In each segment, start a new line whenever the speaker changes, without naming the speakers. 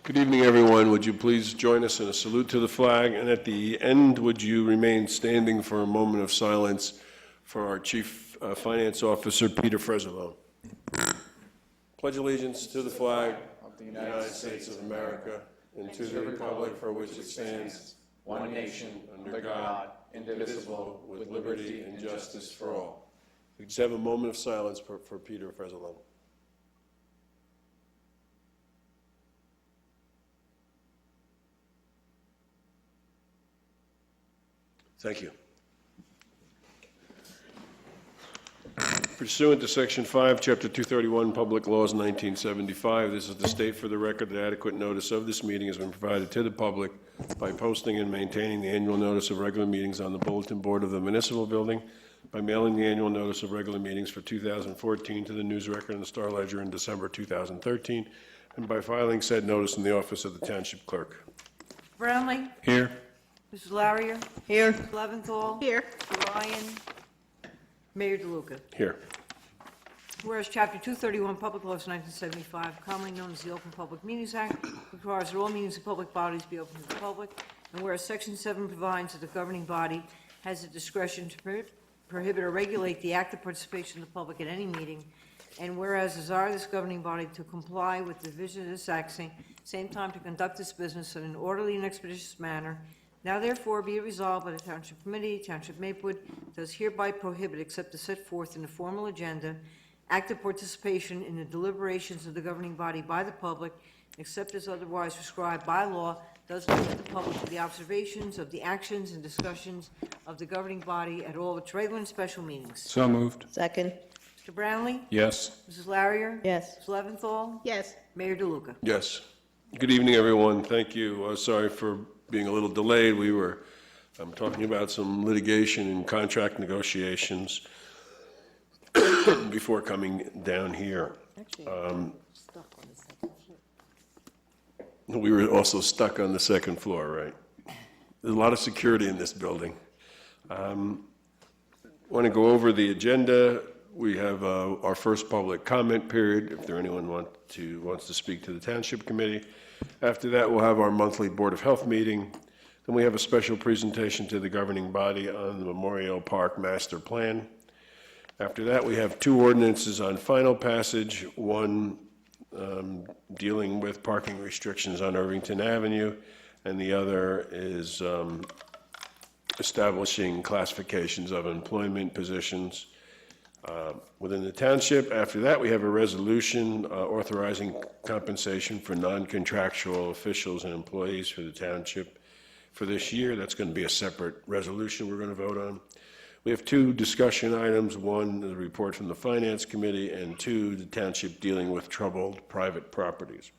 Good evening, everyone. Would you please join us in a salute to the flag? And at the end, would you remain standing for a moment of silence for our Chief Finance Officer, Peter Frezolo. Pledge allegiance to the flag of the United States of America and to the republic for which it stands, one nation, under God, indivisible, with liberty and justice for all. We just have a moment of silence for Peter Frezolo. Thank you. Pursuant to Section 5, Chapter 231, Public Laws 1975, this is to state for the record that adequate notice of this meeting has been provided to the public by posting and maintaining the annual notice of regular meetings on the bulletin board of the municipal building, by mailing the annual notice of regular meetings for 2014 to the News Record and the Star Ledger in December 2013, and by filing said notice in the office of the Township Clerk.
Brownlee?
Here.
Mrs. Larrier?
Here.
Mrs. Leventhal?
Here.
Mr. Ryan? Mayor DeLuca.
Here.
Whereas Chapter 231, Public Laws 1975, commonly known as the Open Public Meetings Act, requires that all meetings of public bodies be open to the public, and whereas Section 7 provides that the governing body has the discretion to prohibit or regulate the active participation of the public at any meeting, and whereas desire this governing body to comply with the vision of this act, same time to conduct its business in an orderly and expeditious manner, now therefore be it resolved by the Township Committee, Township Maplewood, does hereby prohibit, except as set forth in the formal agenda, active participation in the deliberations of the governing body by the public, except as otherwise prescribed by law, does limit the public to the observations of the actions and discussions of the governing body at all its regular and special meetings.
So moved.
Second.
Mr. Brownlee?
Yes.
Mrs. Larrier?
Yes.
Mrs. Leventhal?
Yes.
Mayor DeLuca.
Yes. Good evening, everyone. Thank you. Sorry for being a little delayed. We were talking about some litigation and contract negotiations before coming down here. We were also stuck on the second floor, right? There's a lot of security in this building. Want to go over the agenda. We have our first public comment period, if there anyone wants to speak to the Township Committee. After that, we'll have our monthly Board of Health meeting. Then we have a special presentation to the governing body on the Memorial Park Master Plan. After that, we have two ordinances on final passage, one dealing with parking restrictions on Irvington Avenue, and the other is establishing classifications of employment positions within the township. After that, we have a resolution authorizing compensation for non-contractual officials and employees for the township for this year. That's going to be a separate resolution we're going to vote on. We have two discussion items, one, the report from the Finance Committee, and two, the township dealing with troubled private properties.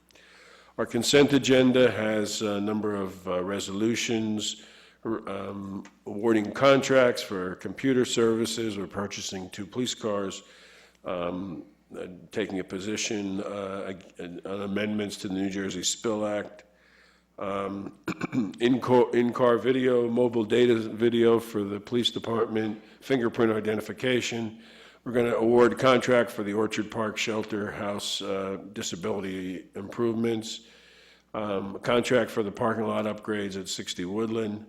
Our consent agenda has a number of resolutions, awarding contracts for computer services. We're purchasing 2 police cars, taking a position on amendments to the New Jersey Spill Act, in-car video, mobile data video for the police department, fingerprint identification. We're going to award contract for the Orchard Park Shelter House disability improvements, contract for the parking lot upgrades at 60 Woodland,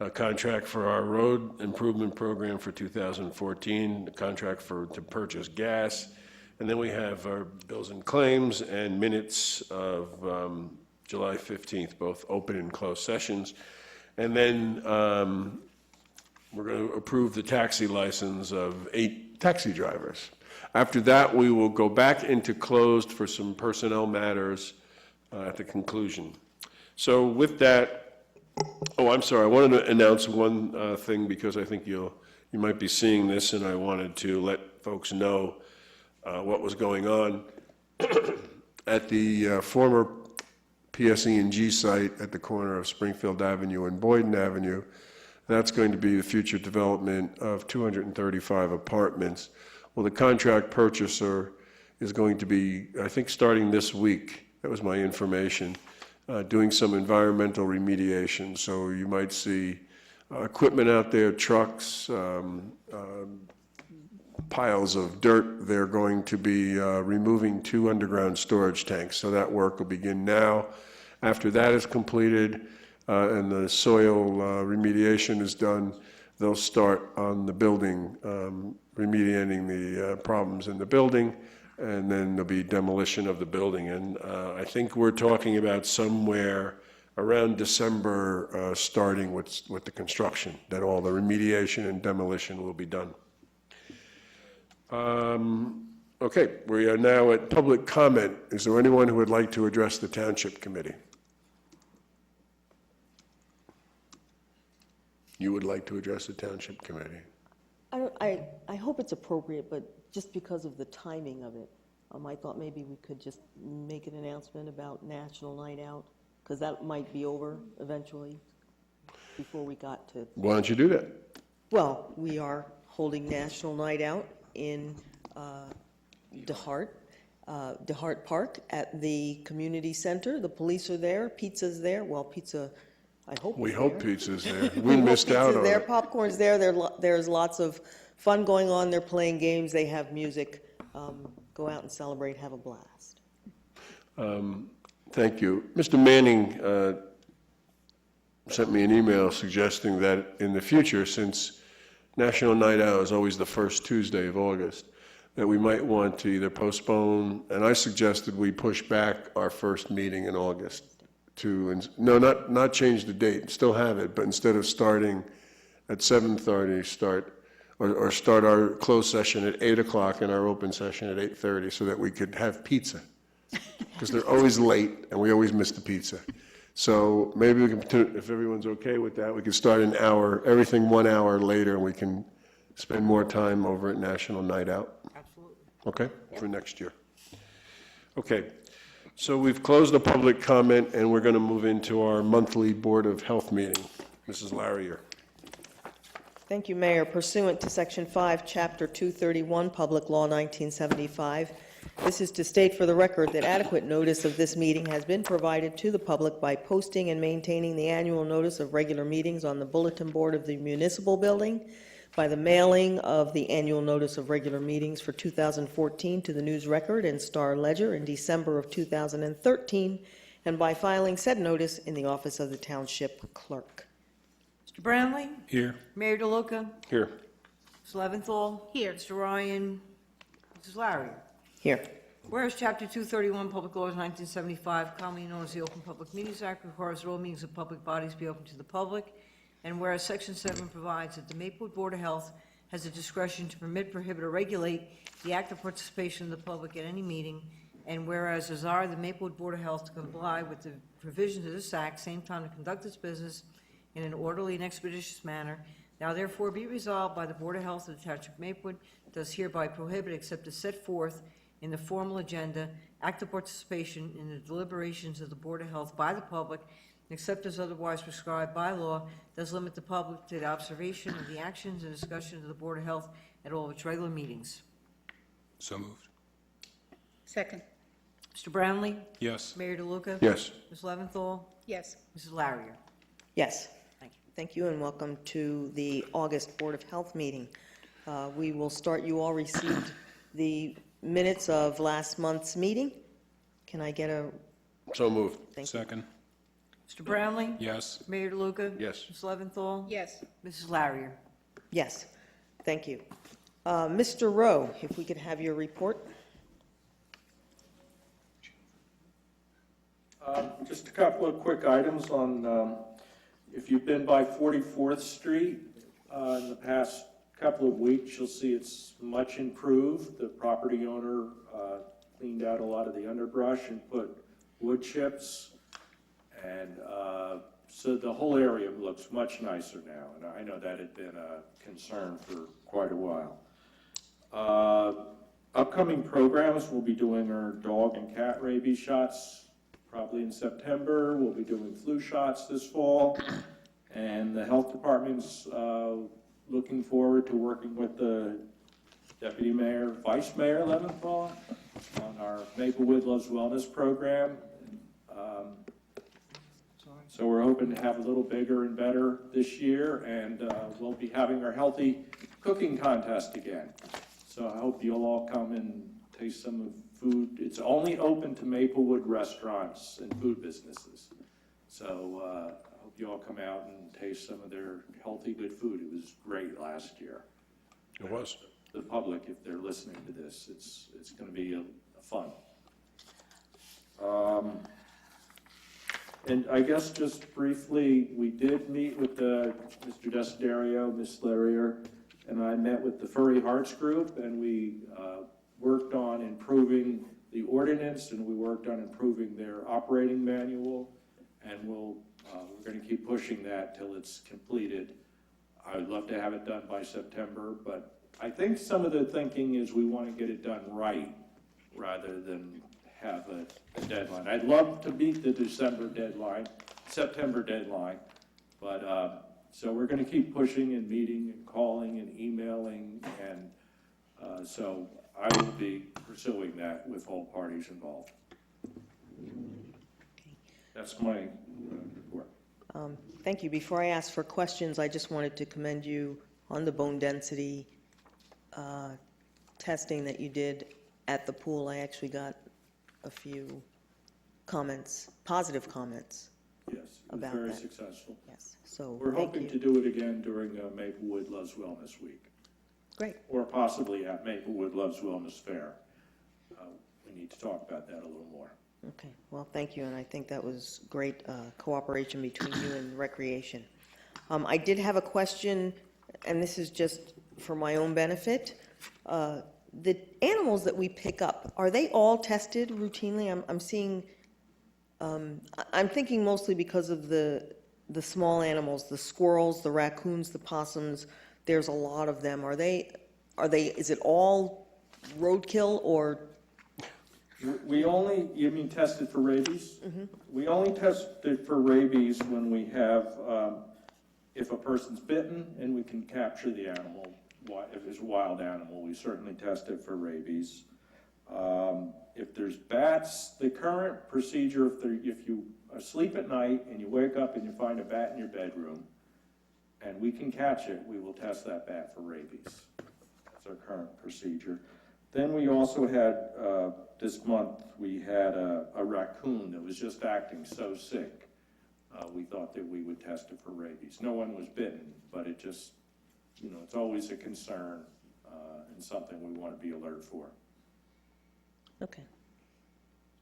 a contract for our road improvement program for 2014, a contract to purchase gas, and then we have our bills and claims and minutes of July 15th, both open and closed sessions. And then we're going to approve the taxi license of 8 taxi drivers. After that, we will go back into closed for some personnel matters at the conclusion. So with that, oh, I'm sorry, I wanted to announce one thing because I think you might be seeing this, and I wanted to let folks know what was going on at the former PSE&G site at the corner of Springfield Avenue and Boyden Avenue. That's going to be the future development of 235 apartments. Well, the contract purchaser is going to be, I think, starting this week, that was my information, doing some environmental remediation. So you might see equipment out there, trucks, piles of dirt. They're going to be removing 2 underground storage tanks. So that work will begin now. After that is completed and the soil remediation is done, they'll start on the building, remediating the problems in the building, and then there'll be demolition of the building. And I think we're talking about somewhere around December, starting with the construction, that all the remediation and demolition will be done. Okay, we are now at public comment. Is there anyone who would like to address the Township Committee? You would like to address the Township Committee?
I hope it's appropriate, but just because of the timing of it, I thought maybe we could just make an announcement about National Night Out, because that might be over eventually before we got to.
Why don't you do that?
Well, we are holding National Night Out in DeHart Park at the community center. The police are there, pizza's there. Well, pizza, I hope.
We
is
hope
there.
pizza's there. We missed out on
There,
it.
popcorn's there. There's lots of fun going on. They're playing games. They have music. Go out and celebrate. Have a blast.
Thank you. Mr. Manning sent me an email suggesting that in the future, since National Night Out is always the first Tuesday of August, that we might want to either postpone, and I suggested we push back our first meeting in August to, no, not change the date, still have it, but instead of starting at 7:30, start our closed session at 8 o'clock and our open session at 8:30 so that we could have pizza. Because they're always late and we always miss the pizza. So maybe we can, if everyone's okay with that, we could start an hour, everything 1 hour later, and we can spend more time over at National Night Out.
Absolutely.
Okay, for next year. Okay, so we've closed the public comment and we're going to move into our monthly Board of Health meeting. Mrs. Larrier.
Thank you, Mayor. Pursuant to Section 5, Chapter 231, Public Law 1975, this is to state for the record that adequate notice of this meeting has been provided to the public by posting and maintaining the annual notice of regular meetings on the bulletin board of the municipal building, by the mailing of the annual notice of regular meetings for 2014 to the News Record and Star Ledger in December of 2013, and by filing said notice in the office of the Township Clerk.
Mr. Brownlee?
Here.
Mayor DeLuca?
Here.
Ms. Leventhal? Here. Mr. Ryan? Mrs. Larry?
Here.
Whereas Chapter 231, Public Laws 1975, commonly known as the Open Public Meetings Act, requires that all meetings of public bodies be open to the public, and whereas Section 7 provides that the Maplewood Board of Health has the discretion to permit, prohibit, or regulate the active participation of the public at any meeting, and whereas desire the Maplewood Board of Health to comply with the provisions of this act, same time to conduct its business in an orderly and expeditious manner, now therefore be resolved by the Board of Health of the Township of Maplewood, does hereby prohibit, except as set forth in the formal agenda, active participation in the deliberations of the Board of Health by the public, except as otherwise prescribed by law, does limit the public to the observation of the actions and discussions of the Board of Health at all of its regular meetings.
So moved.
Second.
Mr. Brownlee?
Yes.
Mayor DeLuca?
Yes.
Ms. Leventhal?
Yes.
Mrs. Larrier?
Yes.
Thank you.
Thank you, and welcome to the August Board of Health meeting. We will start, you all received the minutes of last month's meeting. Can I get a,
So moved.
thank you.
Second.
Mr. Brownlee?
Yes.
Mayor DeLuca?
Yes.
Ms. Leventhal?
Yes.
Mrs. Larrier?
Yes, thank you. Mr. Rowe, if we could have your report.
Just a couple of quick items on, if you've been by 44th Street in the past couple of weeks, you'll see it's much improved. The property owner cleaned out a lot of the underbrush and put wood chips. And so the whole area looks much nicer now. And I know that had been a concern for quite a while. Upcoming programs, we'll be doing our dog and cat rabies shots probably in September. We'll be doing flu shots this fall. And the health department's looking forward to working with the Deputy Mayor, Vice Mayor Leventhal on our Maplewood Loves Wellness program. So we're hoping to have a little bigger and better this year, and we'll be having our healthy cooking contest again. So I hope you'll all come and taste some of food. It's only open to Maplewood restaurants and food businesses. So I hope you all come out and taste some of their healthy, good food. It was great last year.
It was.
The public, if they're listening to this, it's going to be a fun. And I guess just briefly, we did meet with Mr. Desiderio, Ms. Larrier, and I met with the Furry Hearts Group, and we worked on improving the ordinance, and we worked on improving their operating manual, and we're going to keep pushing that till it's completed. I would love to have it done by September, but I think some of the thinking is we want to get it done right rather than have a deadline. I'd love to beat the September deadline, but so we're going to keep pushing and meeting and calling and emailing, and so I will be pursuing that with all parties involved. That's my report.
Thank you. Before I ask for questions, I just wanted to commend you on the bone density testing that you did at the pool. I actually got a few comments, positive comments.
Yes, it was
About
very
that.
successful.
Yes, so
We're
thank
hoping
you.
to do it again during Maplewood Loves Wellness Week,
Great.
or possibly at Maplewood Loves Wellness Fair. We need to talk about that a little more.
Okay, well, thank you, and I think that was great cooperation between you and Recreation. I did have a question, and this is just for my own benefit. The animals that we pick up, are they all tested routinely? I'm seeing, I'm thinking mostly because of the small animals, the squirrels, the raccoons, the possums. There's a lot of them. Is it all roadkill, or?
We only, you mean tested for rabies? Mm-hmm. We only test it for rabies when we have, if a person's bitten and we can capture the animal. If it's a wild animal, we certainly test it for rabies. If there's bats, the current procedure, if you are asleep at night and you wake up and you find a bat in your bedroom and we can catch it, we will test that bat for rabies. That's our current procedure. Then we also had, this month, we had a raccoon that was just acting so sick. We thought that we would test it for rabies. No one was bitten, but it just, it's always a concern and something we want to be alert for.
Okay.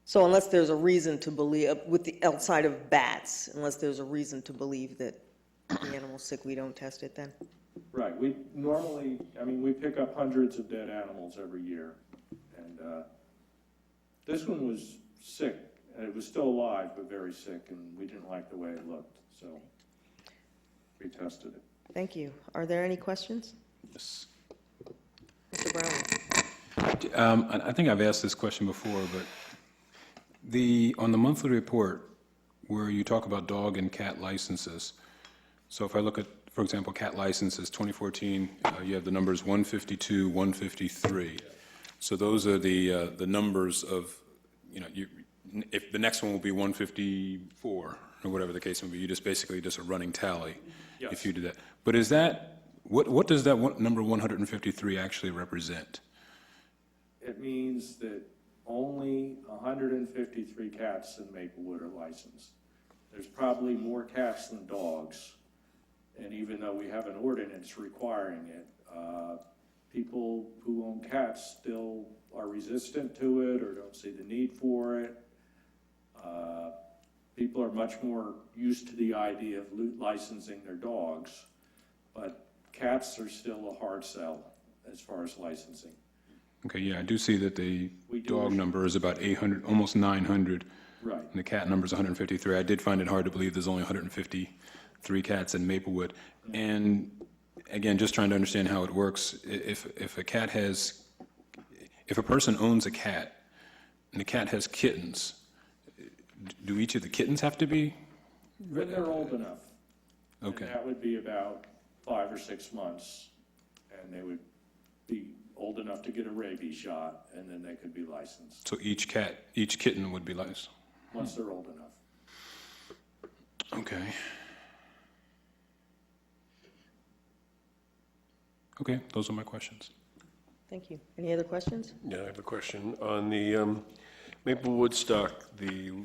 So unless there's a reason to believe, outside of bats, unless there's a reason to believe that the animal's sick, we don't test it then?
Right. We normally, we pick up hundreds of dead animals every year. And this one was sick, and it was still alive, but very sick, and we didn't like the way it looked, so we tested it.
Thank you. Are there any questions?
Yes.
Mr. Brown?
I think I've asked this question before, but on the monthly report where you talk about dog and cat licenses, so if I look at, for example, cat licenses 2014, you have the numbers 152, 153. So those are the numbers of, if the next one will be 154 or whatever the case may be, you just basically just a running tally.
Yes.
If you do that. But is that, what does that number 153 actually represent?
It means that only 153 cats in Maplewood are licensed. There's probably more cats than dogs, and even though we have an ordinance requiring it, people who own cats still are resistant to it or don't see the need for it. People are much more used to the idea of licensing their dogs, but cats are still a hard sell as far as licensing.
Okay, yeah, I do see that the
We do.
dog number is about 800, almost 900.
Right.
And the cat number is 153. I did find it hard to believe there's only 153 cats in Maplewood. And again, just trying to understand how it works, if a person owns a cat and the cat has kittens, do each of the kittens have to be?
When they're old enough.
Okay.
And that would be about 5 or 6 months, and they would be old enough to get a rabies shot, and then they could be licensed
So each kitten would be licensed?
once they're old enough.
Okay. Okay, those are my questions.
Thank you. Any other questions?
Yeah, I have a question. On the Maple Woodstock, you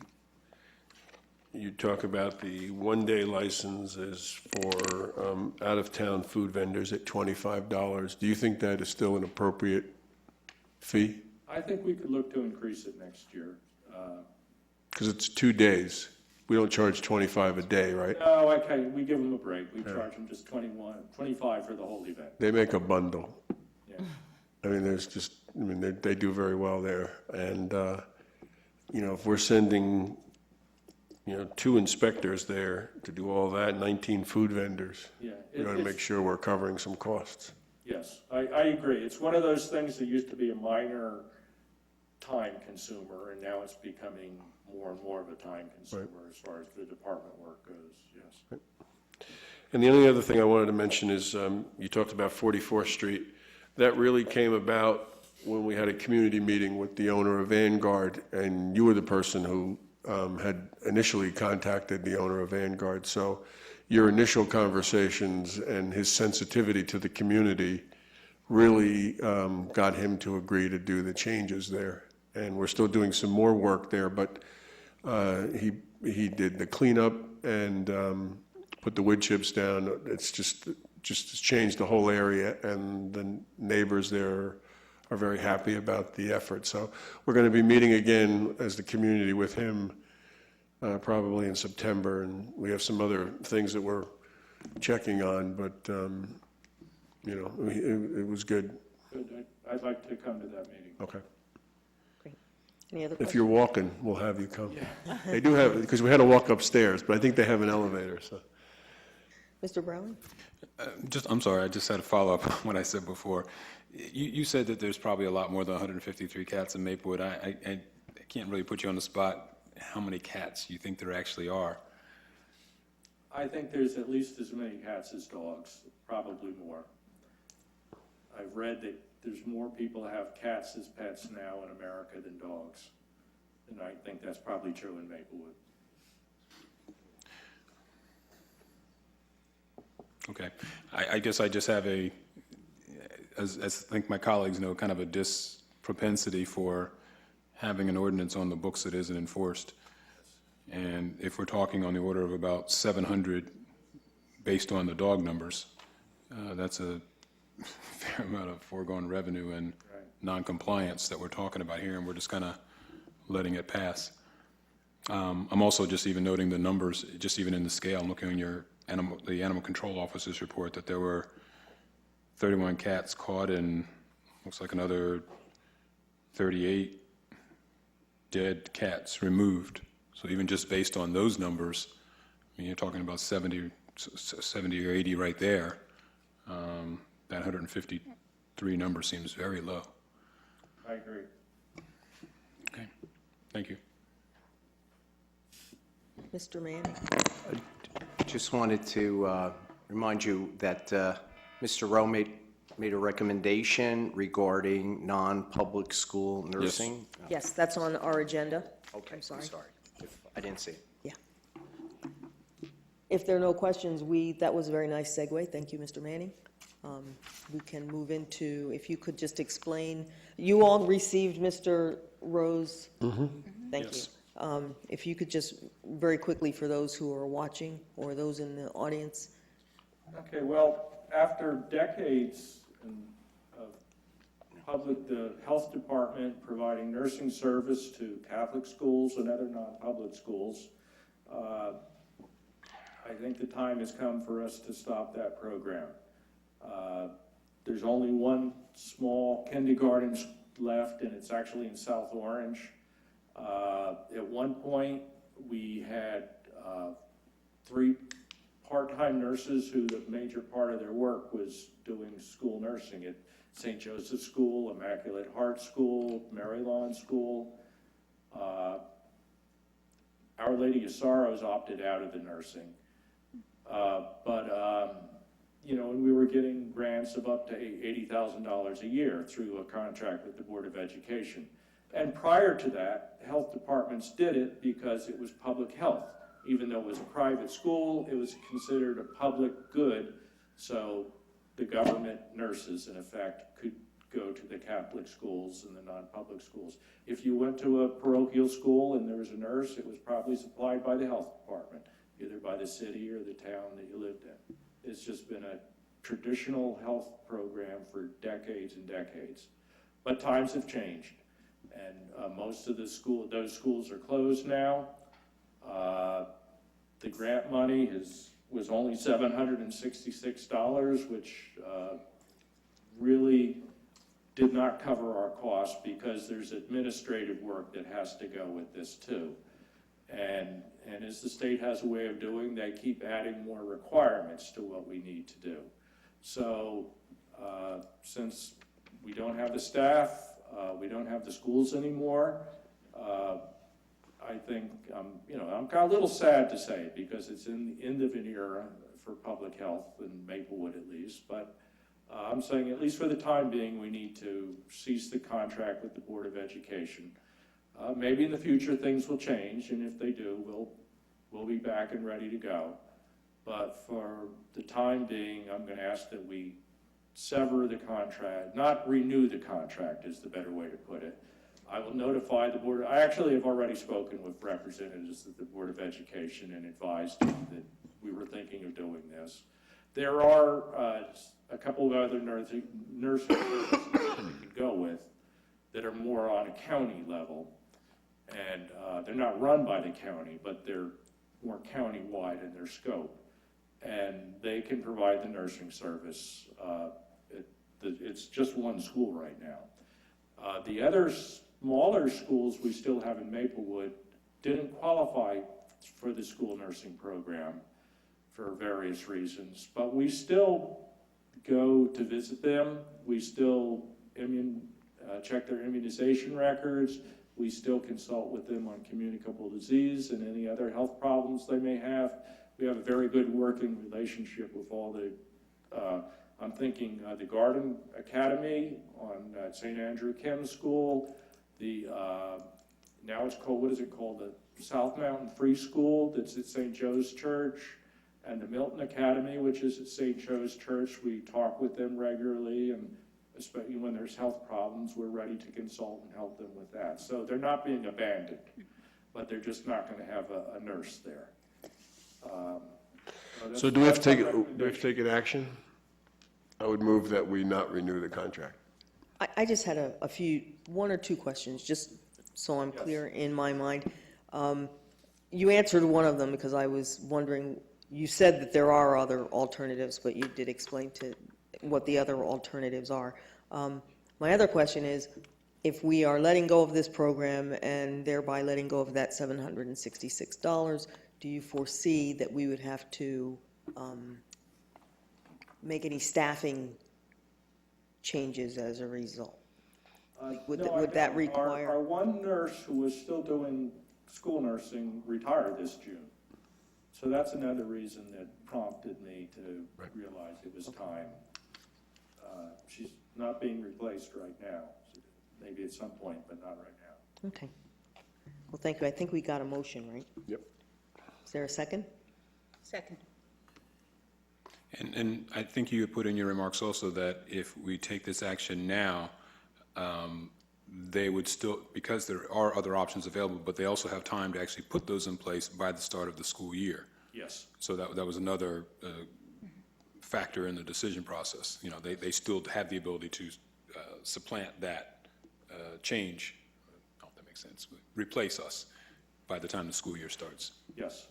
talk about the one-day license is for out-of-town food vendors at $25. Do you think that is still an appropriate fee?
I think we could look to increase it next year.
Because it's 2 days. We don't charge 25 a day, right?
No, okay, we give them a break. We charge them just 25 for the whole event.
They make a bundle.
Yeah.
I mean, they do very well there. And, if we're sending, 2 inspectors there to do all that, 19 food vendors,
Yeah,
we ought to make sure we're covering some costs.
Yes, I agree. It's one of those things that used to be a minor time consumer, and now it's becoming more and more of a time consumer as far as the department work goes, yes.
And the only other thing I wanted to mention is, you talked about 44th Street. That really came about when we had a community meeting with the owner of Vanguard, and you were the person who had initially contacted the owner of Vanguard. So your initial conversations and his sensitivity to the community really got him to agree to do the changes there. And we're still doing some more work there, but he did the cleanup and put the wood chips down. It's just changed the whole area, and the neighbors there are very happy about the effort. So we're going to be meeting again as the community with him probably in September, and we have some other things that we're checking on, but it was good.
Good, I'd like to come to that meeting.
Okay.
Great. Any other
If
questions?
you're walking, we'll have you come. They do have, because we had to walk upstairs, but I think they have an elevator, so.
Mr. Browning?
I'm sorry, I just had a follow-up on what I said before. You said that there's probably a lot more than 153 cats in Maplewood. I can't really put you on the spot how many cats you think there actually are.
I think there's at least as many cats as dogs, probably more. I've read that there's more people have cats as pets now in America than dogs, and I think that's probably true in Maplewood.
Okay. I guess I just have as I think my colleagues know, kind of a propensity for having an ordinance on the books that isn't enforced. And if we're talking on the order of about 700 based on the dog numbers, that's a fair amount of foregone revenue and non-compliance that we're talking about here, and we're just kind of letting it pass. I'm also just even noting the numbers, just even in the scale. I'm looking on the Animal Control Officer's report that there were 31 cats caught and looks like another 38 dead cats removed. So even just based on those numbers, I mean, you're talking about 70 or 80 right there. That 153 number seems very low.
I agree.
Okay, thank you.
Mr. Manning?
Just wanted to remind you that Mr. Rowe made a recommendation regarding non-public school nursing.
Yes, that's on our agenda.
Okay,
I'm sorry.
I didn't see it.
Yeah. If there are no questions, that was a very nice segue. Thank you, Mr. Manning. We can move into, if you could just explain, you all received Mr. Rowe's? Thank you. If you could just very quickly, for those who are watching or those in the audience.
Okay, well, after decades of the health department providing nursing service to Catholic schools and other non-public schools, I think the time has come for us to stop that program. There's only one small kindergarten left, and it's actually in South Orange. At one point, we had 3 part-time nurses who the major part of their work was doing school nursing at St. Joseph's School, Immaculate Heart School, Mary Lawn School. Our Lady of Sorrows opted out of the nursing. And we were getting grants of up to $80,000 a year through a contract with the Board of Education. And prior to that, health departments did it because it was public health. Even though it was a private school, it was considered a public good, so the government nurses, in effect, go to the Catholic schools and the non-public schools. If you went to a parochial school and there was a nurse, it was probably supplied by the health department, either by the city or the town that you lived in. It's just been a traditional health program for decades and decades. But times have changed, and most of those schools are closed now. The grant money was only $766, which really did not cover our costs because there's administrative work that has to go with this too. And as the state has a way of doing, they keep adding more requirements to what we need to do. So since we don't have the staff, we don't have the schools anymore, I think, I'm kind of a little sad to say it because it's in the end of an era for public health in Maplewood at least, but I'm saying at least for the time being, we need to cease the contract with the Board of Education. Maybe in the future things will change, and if they do, we'll be back and ready to go. But for the time being, I'm going to ask that we sever the contract, not renew the contract is the better way to put it. I will notify the board. I actually have already spoken with representatives of the Board of Education and advised them that we were thinking of doing this. There are a couple of other nursing services that we could go with that are more on a county level, and they're not run by the county, but they're more county-wide in their scope, and they can provide the nursing service. It's just one school right now. The other smaller schools we still have in Maplewood didn't qualify for the school nursing program for various reasons, but we still go to visit them. We still check their immunization records. We still consult with them on communicable disease and any other health problems they may have. We have a very good working relationship with all the, I'm thinking the Garden Academy on St. Andrew Chem School, now it's called, what is it called? The South Mountain Free School that's at St. Joe's Church, and the Milton Academy, which is at St. Joe's Church. We talk with them regularly, and especially when there's health problems, we're ready to consult and help them with that. So they're not being abandoned, but they're just not going to have a nurse there.
So do we have to take an action? I would move that we not renew the contract.
I just had one or two questions, just so I'm clear in my mind. You answered one of them because I was wondering, you said that there are other alternatives, but you did explain to what the other alternatives are. My other question is, if we are letting go of this program and thereby letting go of that $766, do you foresee that we would have to make any staffing changes as a result? Would that require?
Our one nurse who was still doing school nursing retired this June. So that's another reason that prompted me to realize it was time. She's not being replaced right now. Maybe at some point, but not right now.
Okay. Well, thank you. I think we got a motion, right?
Yep.
Is there a second?
Second.
And I think you had put in your remarks also that if we take this action now, they would still, because there are other options available, but they also have time to actually put those in place by the start of the school year.
Yes.
So that was another factor in the decision process. You know, they still have the ability to supplant that change, I don't know if that makes sense, replace us by the time the school year starts.
Yes.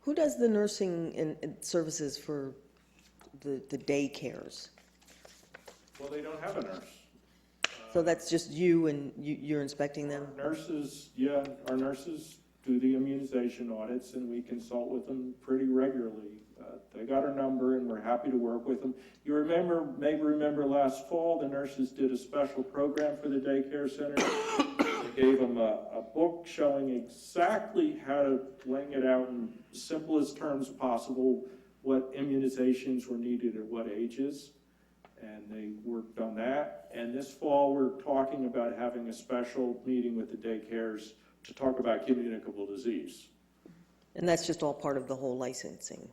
Who does the nursing and services for the daycares?
Well, they don't have a nurse.
So that's just you and you're inspecting them?
Nurses, yeah, our nurses do the immunization audits, and we consult with them pretty regularly. They got our number, and we're happy to work with them. You maybe remember last fall, the nurses did a special program for the daycare center. They gave them a book showing exactly how to laying it out in the simplest terms possible, what immunizations were needed at what ages, and they worked on that. And this fall, we're talking about having a special meeting with the daycares to talk about communicable disease.
And that's just all part of the whole licensing?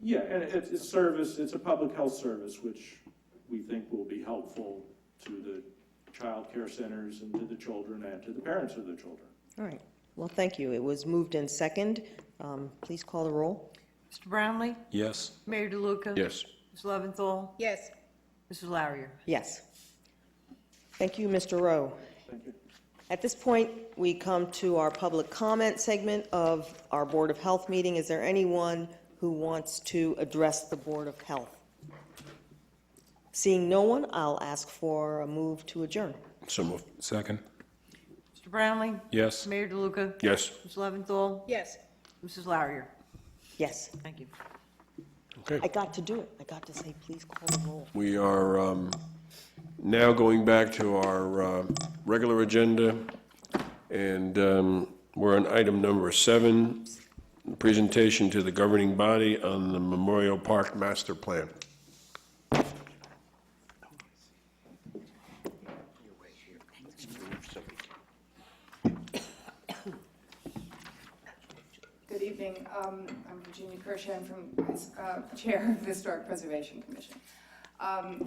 Yeah, and it's a service, it's a public health service, which we think will be helpful to the child care centers and to the children and to the parents of the children.
All right. Well, thank you. It was moved in second. Please call the roll.
Mr. Brownlee?
Yes.
Mayor DeLuca?
Yes.
Ms. Leventhal?
Yes.
Mrs. Larrier?
Yes. Thank you, Mr. Rowe.
Thank you.
At this point, we come to our public comment segment of our Board of Health meeting. Is there anyone who wants to address the Board of Health? Seeing no one, I'll ask for a move to adjourn.
So moved.
Second.
Mr. Brownlee?
Yes.
Mayor DeLuca?
Yes.
Ms. Leventhal?
Yes.
Mrs. Larrier?
Yes,
Thank you.
Okay.
I got to do it. I got to say, please call the roll.
We are now going back to our regular agenda, and we're on item number 7, presentation to the governing body on the Memorial Park Master Plan.
Good evening. I'm Virginia Kershaw. I'm from Chair of the Historic Preservation Commission.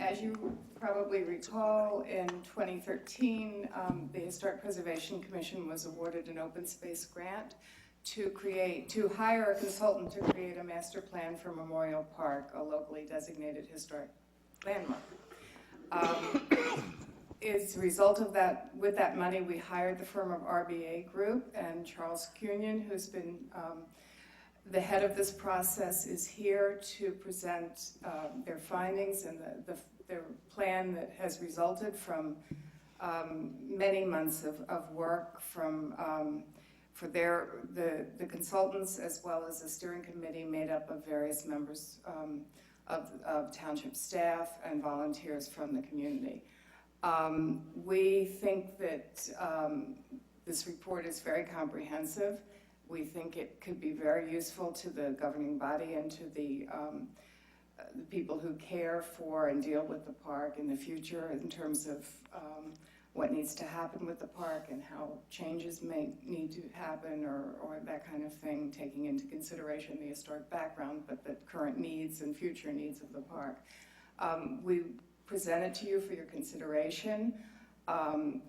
As you probably recall, in 2013, the Historic Preservation Commission was awarded an open space grant to hire a consultant to create a master plan for Memorial Park, a locally designated historic landmark. As a result of that, with that money, we hired the firm of RBA Group, and Charles Cunyon, who's been the head of this process, is here to present their findings and their plan that has resulted from many months of work from for the consultants, as well as a steering committee made up of various members of township staff and volunteers from the community. We think that this report is very comprehensive. We think it could be very useful to the governing body and to the people who care for and deal with the park in the future in terms of what needs to happen with the park and how changes may need to happen or that kind of thing, taking into consideration the historic background, but the current needs and future needs of the park. We present it to you for your consideration.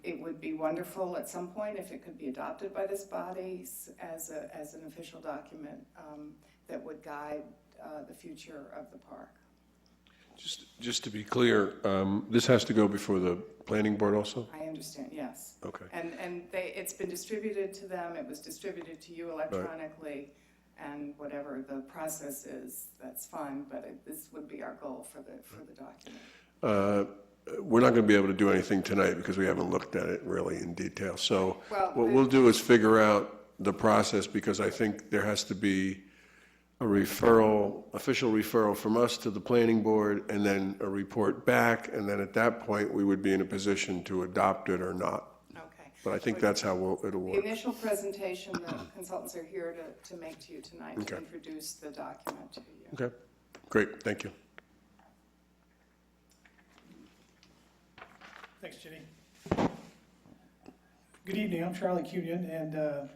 It would be wonderful at some point if it could be adopted by this body as an official document that would guide the future of the park.
Just to be clear, this has to go before the planning board also?
I understand, yes.
Okay.
And it's been distributed to them, it was distributed to you electronically, and whatever the process is, that's fine, but this would be our goal for the document.
We're not going to be able to do anything tonight because we haven't looked at it really in detail. So
Well,
what we'll do is figure out the process, because I think there has to be a referral, official referral from us to the planning board, and then a report back, and then at that point, we would be in a position to adopt it or not.
Okay.
But I think that's how it'll
The
work.
initial presentation, the consultants are here to make to you tonight, to
Okay.
introduce the document to you.
Okay, great, thank you.
Thanks, Jenny. Good evening, I'm Charlie Cunyon, and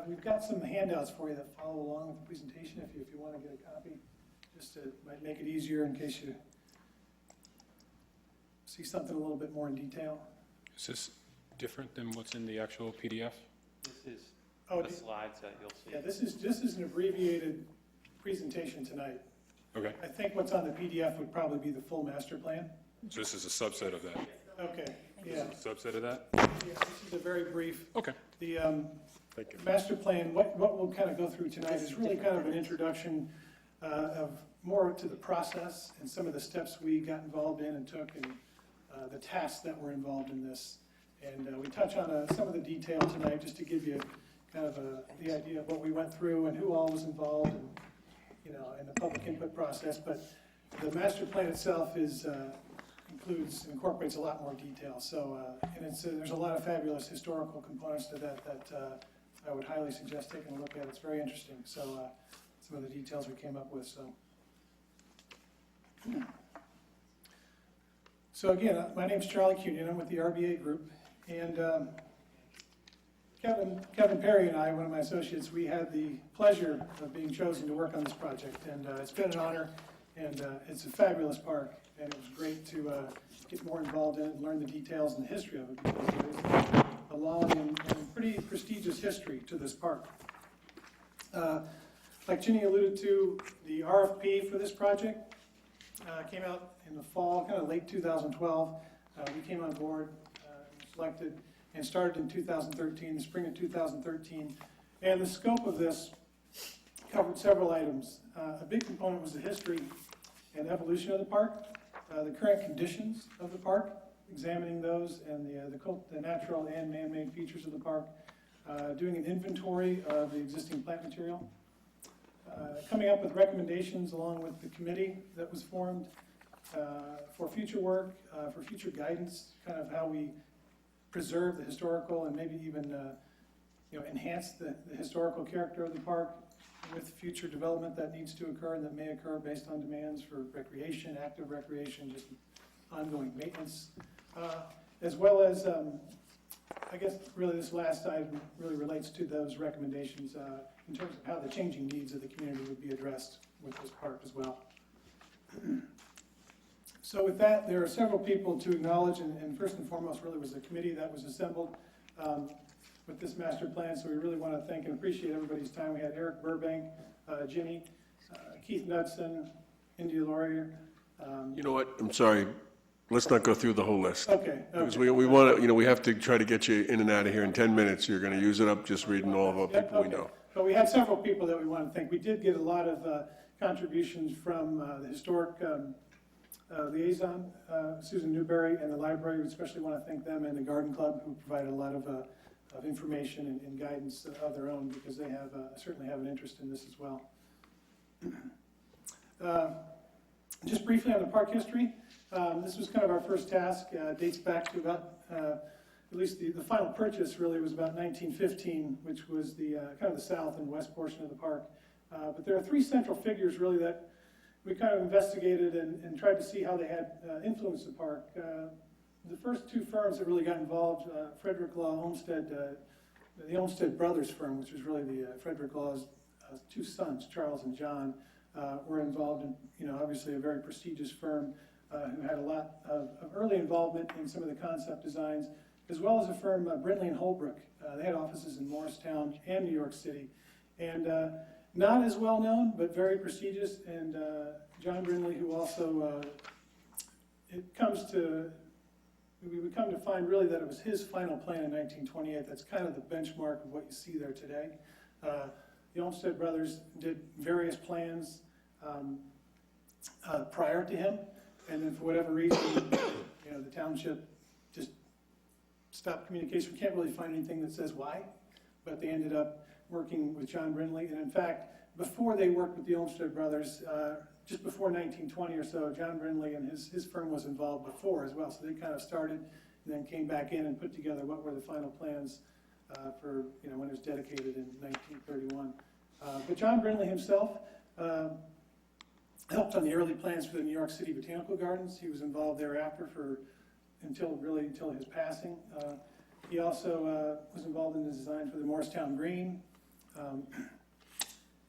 we've got some handouts for you that follow along with the presentation if you want to get a copy, just to might make it easier in case you see something a little bit more in detail.
Is this different than what's in the actual PDF?
This is
Oh,
the slides that you'll see.
yeah, this is an abbreviated presentation tonight.
Okay,
I think what's on the PDF would probably be the full master plan.
so this is a subset of that?
Okay, yeah,
Subset of that?
yeah, this is a very brief.
Okay.
The
Thank you.
master plan, what we'll kind of go through tonight is really kind of an introduction of more to the process and some of the steps we got involved in and took, and the tasks that were involved in this. And we touch on some of the detail tonight just to give you kind of the idea of what we went through and who all was involved and, in the public input process. But the master plan itself incorporates a lot more detail. So, and there's a lot of fabulous historical components to that I would highly suggest taking a look at. It's very interesting. So, some of the details we came up with. So again, my name's Charlie Cunyon. I'm with the RBA Group, and Kevin Perry and I, one of my associates, we had the pleasure of being chosen to work on this project, and it's been an honor, and it's a fabulous park. and it was great to get more involved in it and learn the details and the history of it, because there is a long and pretty prestigious history to this park. Like Ginny alluded to, the RFP for this project came out in the fall, kind of late 2012. We came on board, selected, and started in 2013, the spring of 2013. And the scope of this covered several items. A big component was the history and evolution of the park, the current conditions of the park, examining those and the natural and man-made features of the park, doing an inventory of the existing plant material, coming up with recommendations along with the committee that was formed for future work, for future guidance, kind of how we preserve the historical and maybe even enhance the historical character of the park with future development that needs to occur and that may occur based on demands for recreation, active recreation, just ongoing maintenance, as well as, I guess really this last item really relates to those recommendations in terms of how the changing needs of the community would be addressed with this park as well. So with that, there are several people to acknowledge, and first and foremost really was the committee that was assembled with this master plan, so we really want to thank and appreciate everybody's time. We had Eric Burbank, Ginny, Keith Knudsen, India Laurier.
You know what, I'm sorry, let's not go through the whole list.
Okay.
Because we want to, we have to try to get you in and out of here in 10 minutes. You're going to use it up just reading all of our people we know.
But we had several people that we want to thank. We did get a lot of contributions from the historic liaison, Susan Newberry, and the library. We especially want to thank them and the Garden Club, who provided a lot of information and guidance of their own, because they have certainly have an interest in this as well. Just briefly on the park history, this was kind of our first task. Dates back to about, at least the final purchase really was about 1915, which was the kind of the south and west portion of the park. But there are three central figures really that we kind of investigated and tried to see how they had influenced the park. The first two firms that really got involved, Frederick Law Olmsted, the Olmsted Brothers firm, which was really the Frederick Law's two sons, Charles and John, were involved in, obviously a very prestigious firm who had a lot of early involvement in some of the concept designs, as well as a firm, Brindley and Holbrook. They had offices in Morristown and New York City. And not as well known, but very prestigious. And John Brindley, who also, we come to find really that it was his final plan in 1928. That's kind of the benchmark of what you see there today. The Olmsted brothers did various plans prior to him, and then for whatever reason, the township just stopped communication. We can't really find anything that says why, but they ended up working with John Brindley. And in fact, before they worked with the Olmsted brothers, just before 1920 or so, John Brindley and his firm was involved before as well. So they kind of started and then came back in and put together what were the final plans for when it was dedicated in 1931. But John Brindley himself helped on the early plans for the New York City Botanical Gardens. He was involved thereafter until his passing. He also was involved in the design for the Morristown Green.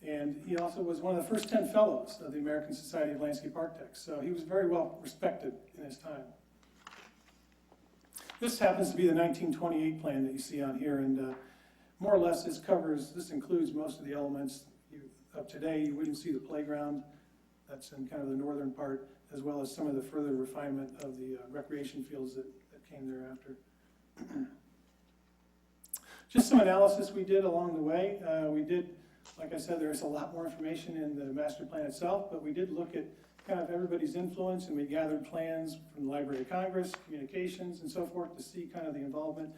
And he also was one of the first 10 fellows of the American Society of Landscape Architects. So he was very well respected in his time. This happens to be the 1928 plan that you see on here, and more or less this includes most of the elements of today. You wouldn't see the playground. That's in kind of the northern part, as well as some of the further refinement of the recreation fields that came thereafter. Just some analysis we did along the way. Like I said, there's a lot more information in the master plan itself, but we did look at kind of everybody's influence, and we gathered plans from the Library of Congress, communications, and so forth to see kind of the involvement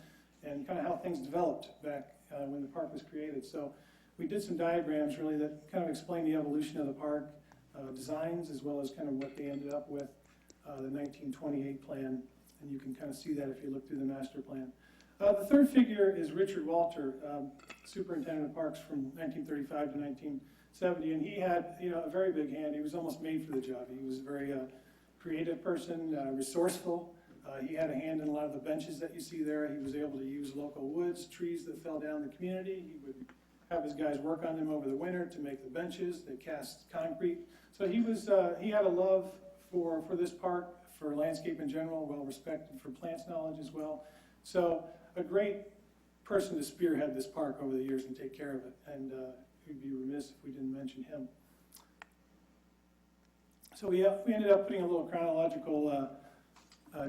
and kind of how things developed back when the park was created. So we did some diagrams really that kind of explain the evolution of the park designs, as well as kind of what they ended up with the 1928 plan, and you can kind of see that if you look through the master plan. The third figure is Richard Walter, superintendent of parks from 1935 to 1970, and he had a very big hand. He was almost made for the job. He was a very creative person, resourceful. He had a hand in a lot of the benches that you see there. He was able to use local woods, trees that fell down in the community. He would have his guys work on them over the winter to make the benches. They cast concrete. So he had a love for this park, for landscape in general, well-respected for plants knowledge as well. So a great person to spearhead this park over the years and take care of it, and we'd be remiss if we didn't mention him. So we ended up putting a little chronological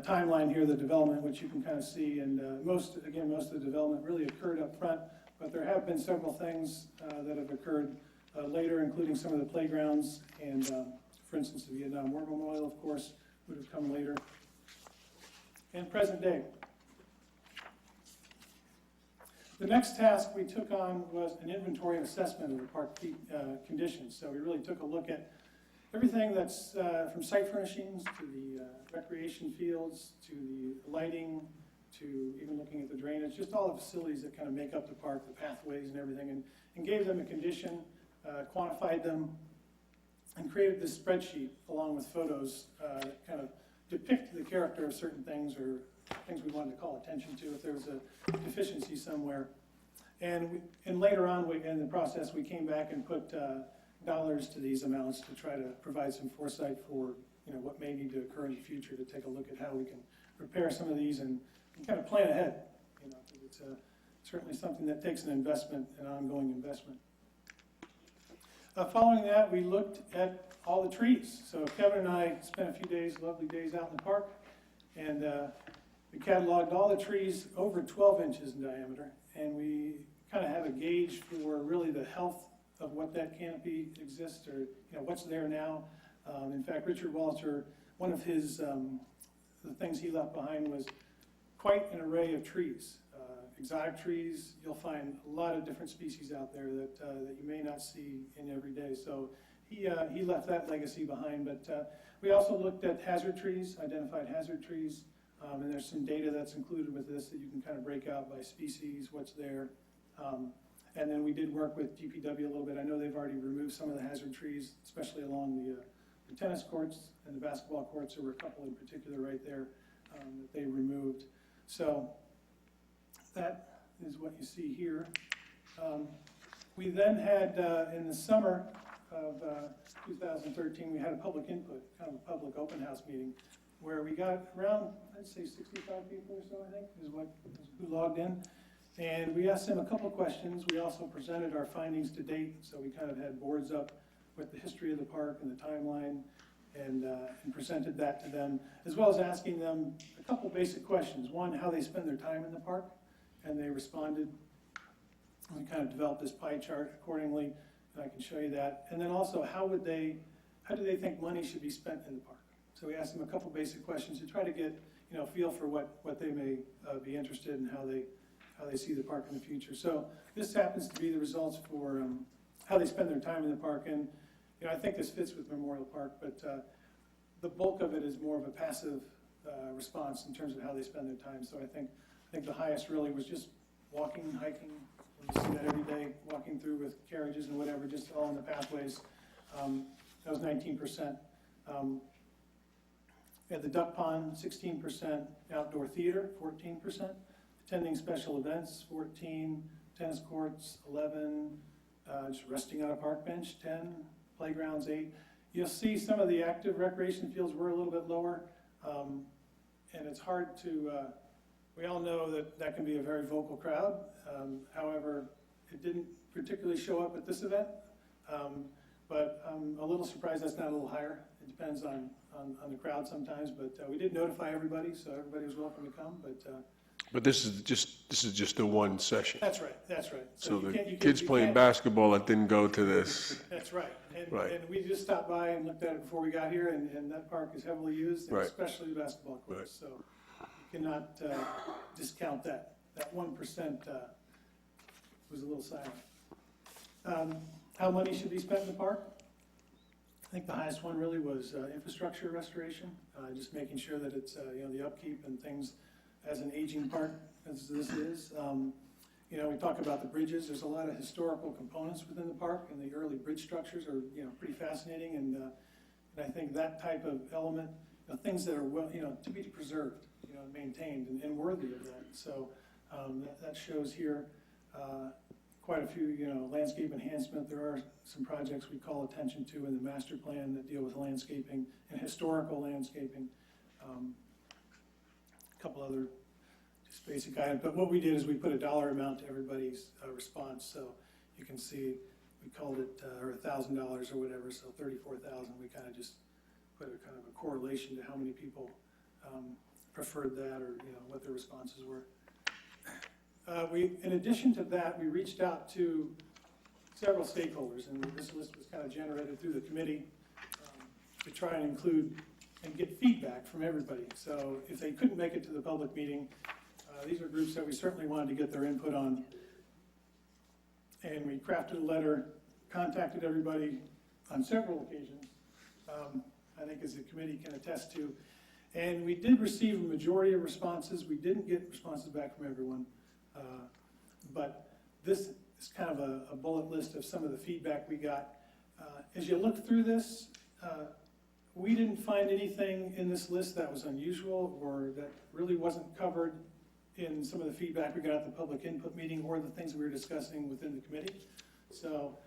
timeline here, the development, which you can kind of see, and most of the development really occurred up front, but there have been several things that have occurred later, including some of the playgrounds, and for instance, the Vietnam War Memorial, of course, would have come later. And present day. The next task we took on was an inventory and assessment of the park conditions. So we really took a look at everything that's from site furnishings to the recreation fields, to the lighting, to even looking at the drainage, just all the facilities that kind of make up the park, the pathways and everything, and gave them a condition, quantified them, and created this spreadsheet along with photos that kind of depict the character of certain things or things we wanted to call attention to if there was a deficiency somewhere. And later on in the process, we came back and put dollars to these amounts to try to provide some foresight for what may need to occur in the future, to take a look at how we can repair some of these and kind of plan ahead. It's certainly something that takes an investment, an ongoing investment. Following that, we looked at all the trees. So Kevin and I spent a few days, lovely days out in the park, and we cataloged all the trees over 12 inches in diameter, and we kind of have a gauge for really the health of what that canopy exists, or what's there now. In fact, Richard Walter, one of his the things he left behind was quite an array of trees. Exotic trees, you'll find a lot of different species out there that you may not see in every day. So he left that legacy behind. But we also looked at hazard trees, identified hazard trees, and there's some data that's included with this that you can kind of break out by species, what's there. And then we did work with DPW a little bit. I know they've already removed some of the hazard trees, especially along the tennis courts and the basketball courts. There were a couple in particular right there that they removed. So that is what you see here. We then had, in the summer of 2013, we had a public input, kind of a public open house meeting, where we got around, I'd say 65 people or so, I think, is who logged in. And we asked them a couple questions. We also presented our findings to date, so we kind of had boards up with the history of the park and the timeline, and presented that to them, as well as asking them a couple basic questions. One, how they spend their time in the park, and they responded. We kind of developed this pie chart accordingly, and I can show you that. And then also, how do they think money should be spent in the park? So we asked them a couple basic questions to try to get feel for what they may be interested in, how they see the park in the future. So this happens to be the results for how they spend their time in the park. And I think this fits with Memorial Park, but the bulk of it is more of a passive response in terms of how they spend their time. So I think the highest really was just walking, hiking. We see that every day, walking through with carriages and whatever, just all on the pathways. That was 19%. At the duck pond, 16%. Outdoor theater, 14%. Attending special events, 14. Tennis courts, 11. Just resting on a park bench, 10. Playgrounds, 8. You'll see some of the active recreation fields were a little bit lower, and it's hard to, we all know that can be a very vocal crowd. However, it didn't particularly show up at this event, but I'm a little surprised that's not a little higher. It depends on the crowd sometimes, but we did notify everybody, so everybody was welcome to come,
But this is just the one session.
That's right.
So
you
the
can't-
kids
you
playing
can't-
basketball that didn't go to this.
That's right.
Right.
And we just stopped by and looked at it before we got here, and that park is heavily used, and
Right.
especially the basketball courts.
Right.
So you cannot discount that. That 1% was a little silent. How money should be spent in the park? I think the highest one really was infrastructure restoration, just making sure that it's, the upkeep and things as an aging park as this is. We talk about the bridges. There's a lot of historical components within the park, and the early bridge structures are, pretty fascinating. And I think that type of element, things that are well, to be preserved, maintained and worthy of that. So that shows here quite a few, landscape enhancement. There are some projects we call attention to in the master plan that deal with landscaping and historical landscaping. A couple other just basic items, but what we did is we put a dollar amount to everybody's response, so you can see we called it, or $1,000 or whatever, so 34,000. We kind of just put a kind of a correlation to how many people preferred that, or what their responses were. In addition to that, we reached out to several stakeholders, and this list was kind of generated through the committee to try and include and get feedback from everybody. So if they couldn't make it to the public meeting, these are groups that we certainly wanted to get their input on. And we crafted a letter, contacted everybody on several occasions, I think as the committee can attest to. And we did receive a majority of responses. We didn't get responses back from everyone. But this is kind of a bullet list of some of the feedback we got. As you look through this, we didn't find anything in this list that was unusual or that really wasn't covered in some of the feedback we got at the public input meeting or the things we were discussing within the committee. So,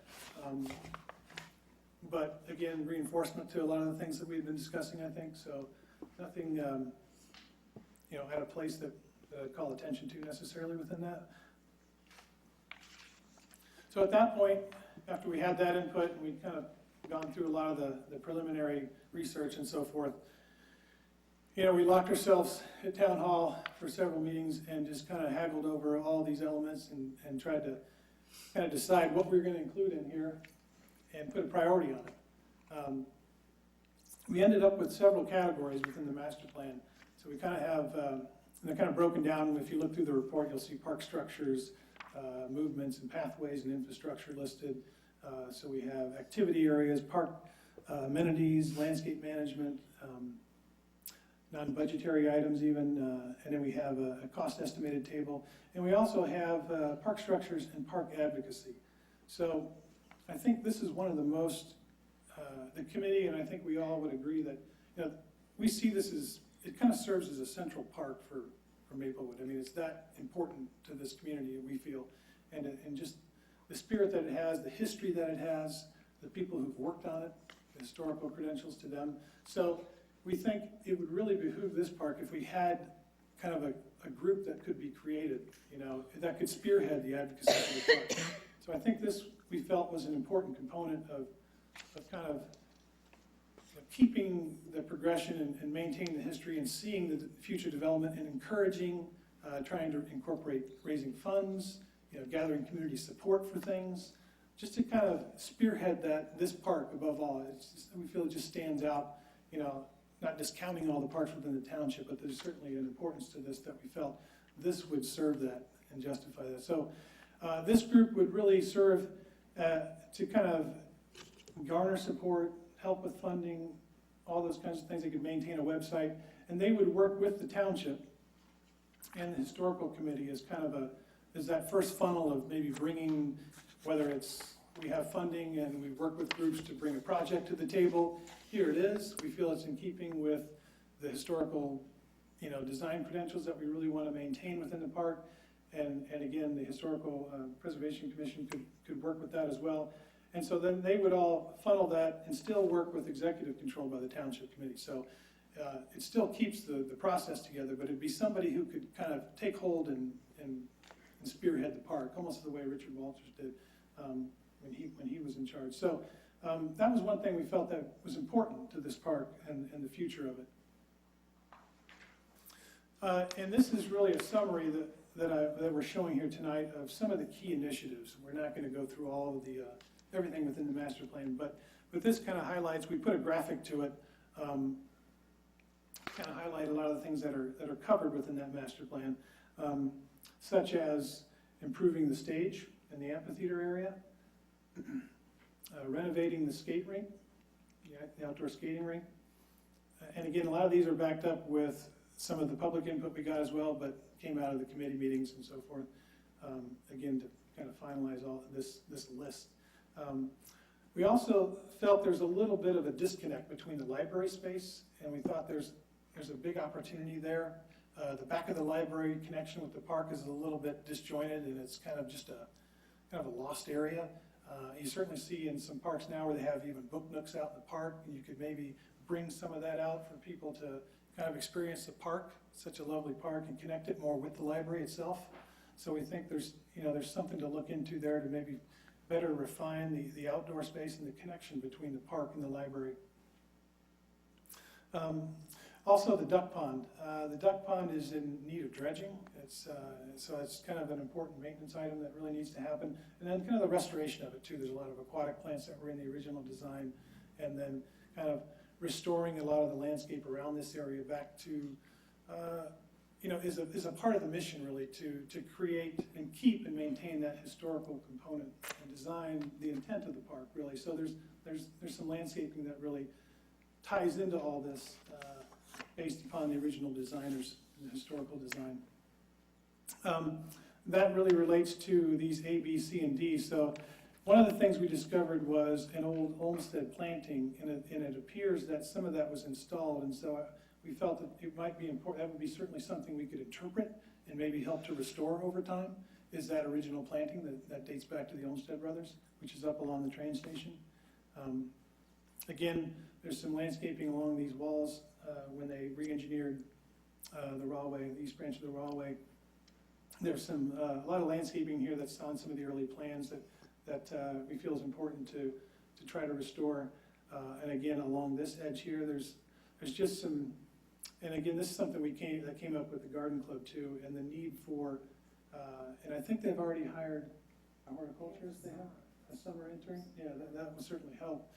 but again, reinforcement to a lot of the things that we've been discussing, I think. So nothing, at a place that I'd call attention to necessarily within that. So at that point, after we had that input and we'd kind of gone through a lot of the preliminary research and so forth, we locked ourselves at town hall for several meetings and just kind of haggled over all these elements and tried to kind of decide what we were going to include in here and put a priority on it. We ended up with several categories within the master plan. So we kind of have, they're kind of broken down. If you look through the report, you'll see park structures, movements and pathways and infrastructure listed. So we have activity areas, park amenities, landscape management, non-budgetary items even, and then we have a cost estimated table. And we also have park structures and park advocacy. So I think this is one of the most, the committee, and I think we all would agree that, we see this as, it kind of serves as a central park for Maplewood. I mean, it's that important to this community, we feel, and just the spirit that it has, the history that it has, the people who've worked on it, the historical credentials to them. So we think it would really behoove this park if we had kind of a group that could be created, that could spearhead the advocacy for the park. So I think this, we felt, was an important component of kind of keeping the progression and maintaining the history and seeing the future development and encouraging, trying to incorporate raising funds, gathering community support for things, just to kind of spearhead this park above all. We feel it just stands out, not discounting all the parks within the township, but there's certainly an importance to this that we felt this would serve that and justify that. So this group would really serve to kind of garner support, help with funding, all those kinds of things. They could maintain a website, and they would work with the township and the historical committee as kind of as that first funnel of maybe bringing, whether it's we have funding and we work with groups to bring a project to the table. Here it is. We feel it's in keeping with the historical, design credentials that we really want to maintain within the park. And again, the Historical Preservation Commission could work with that as well. And so then they would all funnel that and still work with executive control by the Township Committee. So it still keeps the process together, but it'd be somebody who could kind of take hold and spearhead the park, almost the way Richard Walters did when he was in charge. So that was one thing we felt that was important to this park and the future of it. And this is really a summary that we're showing here tonight of some of the key initiatives. We're not going to go through all of the everything within the master plan, but this kind of highlights. We put a graphic to it, kind of highlight a lot of the things that are covered within that master plan, such as improving the stage in the amphitheater area, renovating the skate rink, the outdoor skating rink, and again, a lot of these are backed up with some of the public input we got as well, but came out of the committee meetings and so forth. Again, to kind of finalize all this list. We also felt there's a little bit of a disconnect between the library space, and we thought there's a big opportunity there. The back of the library connection with the park is a little bit disjointed, and it's kind of just kind of a lost area. You certainly see in some parks now where they have even book nooks out in the park, and you could maybe bring some of that out for people to kind of experience the park, such a lovely park, and connect it more with the library itself. So we think there's something to look into there to maybe better refine the outdoor space and the connection between the park and the library. Also, the duck pond. The duck pond is in need of dredging. So it's kind of an important maintenance item that really needs to happen. And then kind of the restoration of it too. There's a lot of aquatic plants that were in the original design, and then kind of restoring a lot of the landscape around this area back to, is a part of the mission really to create and keep and maintain that historical component and design the intent of the park really. So there's some landscaping that really ties into all this based upon the original designers and the historical design. That really relates to these A, B, C, and D. So one of the things we discovered was an old Olmsted planting, and it appears that some of that was installed, and so we felt that it might be important, that would be certainly something we could interpret and maybe help to restore over time, is that original planting that dates back to the Olmsted brothers, which is up along the train station. Again, there's some landscaping along these walls when they re-engineered the Rawway, the east branch of the Rawway. There's a lot of landscaping here that's on some of the early plans that we feel is important to try to restore. And again, along this edge here, there's just some, and again, this is something that came up with the garden club too, and the need for, and I think they've already hired a horticulturist. They have a summer intern. Yeah, that will certainly help.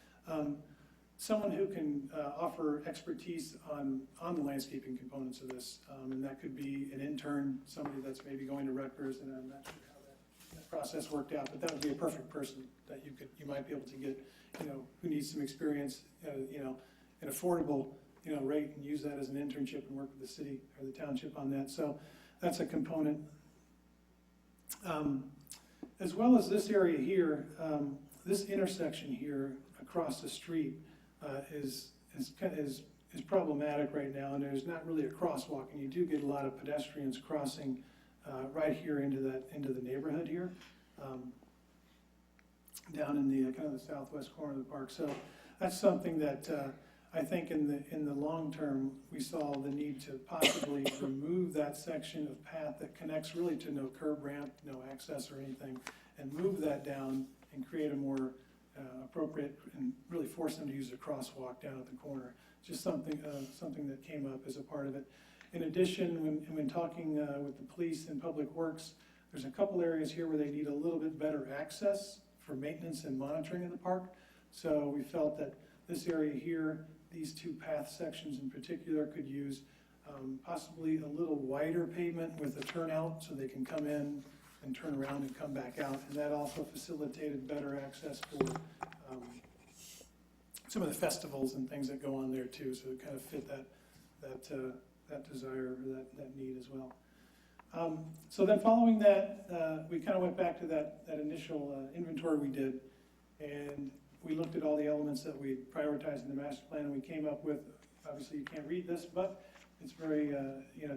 Someone who can offer expertise on the landscaping components of this, and that could be an intern, somebody that's maybe going to Rutgers, and I'm not sure how that process worked out, but that would be a perfect person that you might be able to get, who needs some experience, an affordable, rate, and use that as an internship and work with the city or the township on that. So that's a component. As well as this area here, this intersection here across the street is problematic right now, and there's not really a crosswalk, and you do get a lot of pedestrians crossing right here into the neighborhood here, down in the kind of the southwest corner of the park. So that's something that I think in the long term we saw the need to possibly remove that section of path that connects really to no curb ramp, no access or anything, and move that down and create a more appropriate and really force them to use a crosswalk down at the corner. Just something that came up as a part of it. In addition, when talking with the police and public works, there's a couple areas here where they need a little bit better access for maintenance and monitoring of the park. So we felt that this area here, these two path sections in particular, could use possibly a little wider pavement with a turnout so they can come in and turn around and come back out. And that also facilitated better access for some of the festivals and things that go on there too. So it kind of fit that desire or that need as well. So then following that, we kind of went back to that initial inventory we did, and we looked at all the elements that we prioritized in the master plan, and we came up with, obviously you can't read this, but it's very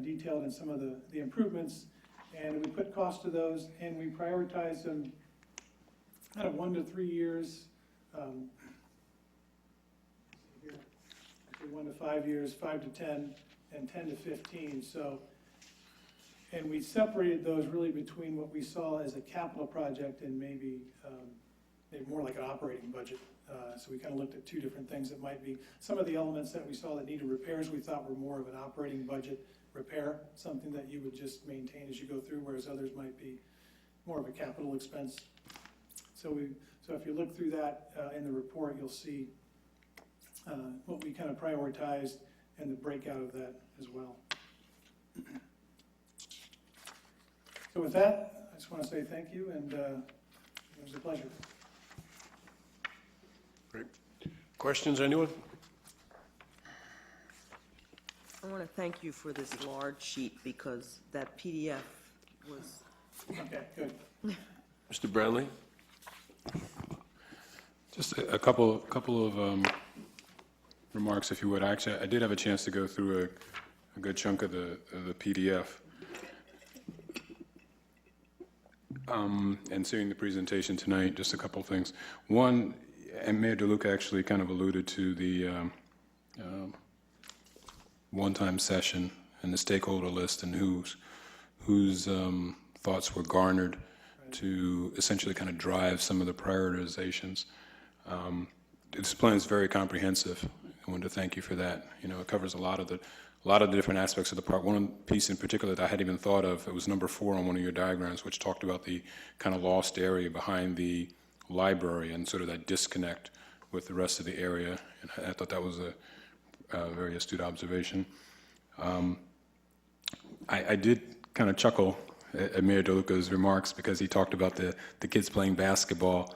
detailed in some of the improvements. And we put cost to those, and we prioritized them kind of 1 to 3 years, 1 to 5 years, 5 to 10, and 10 to 15. So, and we separated those really between what we saw as a capital project and maybe more like an operating budget. So we kind of looked at two different things that might be some of the elements that we saw that needed repairs. We thought were more of an operating budget repair, something that you would just maintain as you go through, whereas others might be more of a capital expense. So if you look through that in the report, you'll see what we kind of prioritized and the breakout of that as well. So with that, I just want to say thank you, and it was a pleasure.
Great. Questions, anyone?
I want to thank you for this large sheet because that PDF was.
Okay, good.
Mr. Brownlee?
Just a couple of remarks, if you would. Actually, I did have a chance to go through a good chunk of the PDF. And seeing the presentation tonight, just a couple of things. One, and Mayor DeLuca actually kind of alluded to the one-time session and the stakeholder list and whose thoughts were garnered to essentially kind of drive some of the prioritizations. This plan is very comprehensive. I wanted to thank you for that. You know, it covers a lot of the different aspects of the park. One piece in particular that I hadn't even thought of, it was number 4 on one of your diagrams, which talked about the kind of lost area behind the library and sort of that disconnect with the rest of the area. And I thought that was a very astute observation. I did kind of chuckle at Mayor DeLuca's remarks because he talked about the kids playing basketball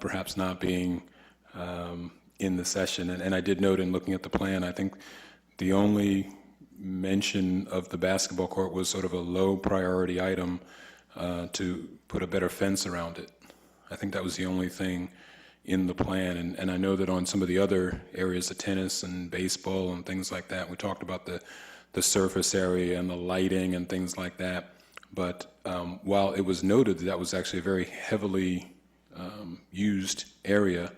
perhaps not being in the session. And I did note in looking at the plan, I think the only mention of the basketball court was sort of a low priority item to put a better fence around it. I think that was the only thing in the plan. And I know that on some of the other areas, the tennis and baseball and things like that, we talked about the surface area and the lighting and things like that. But while it was noted that was actually a very heavily used area,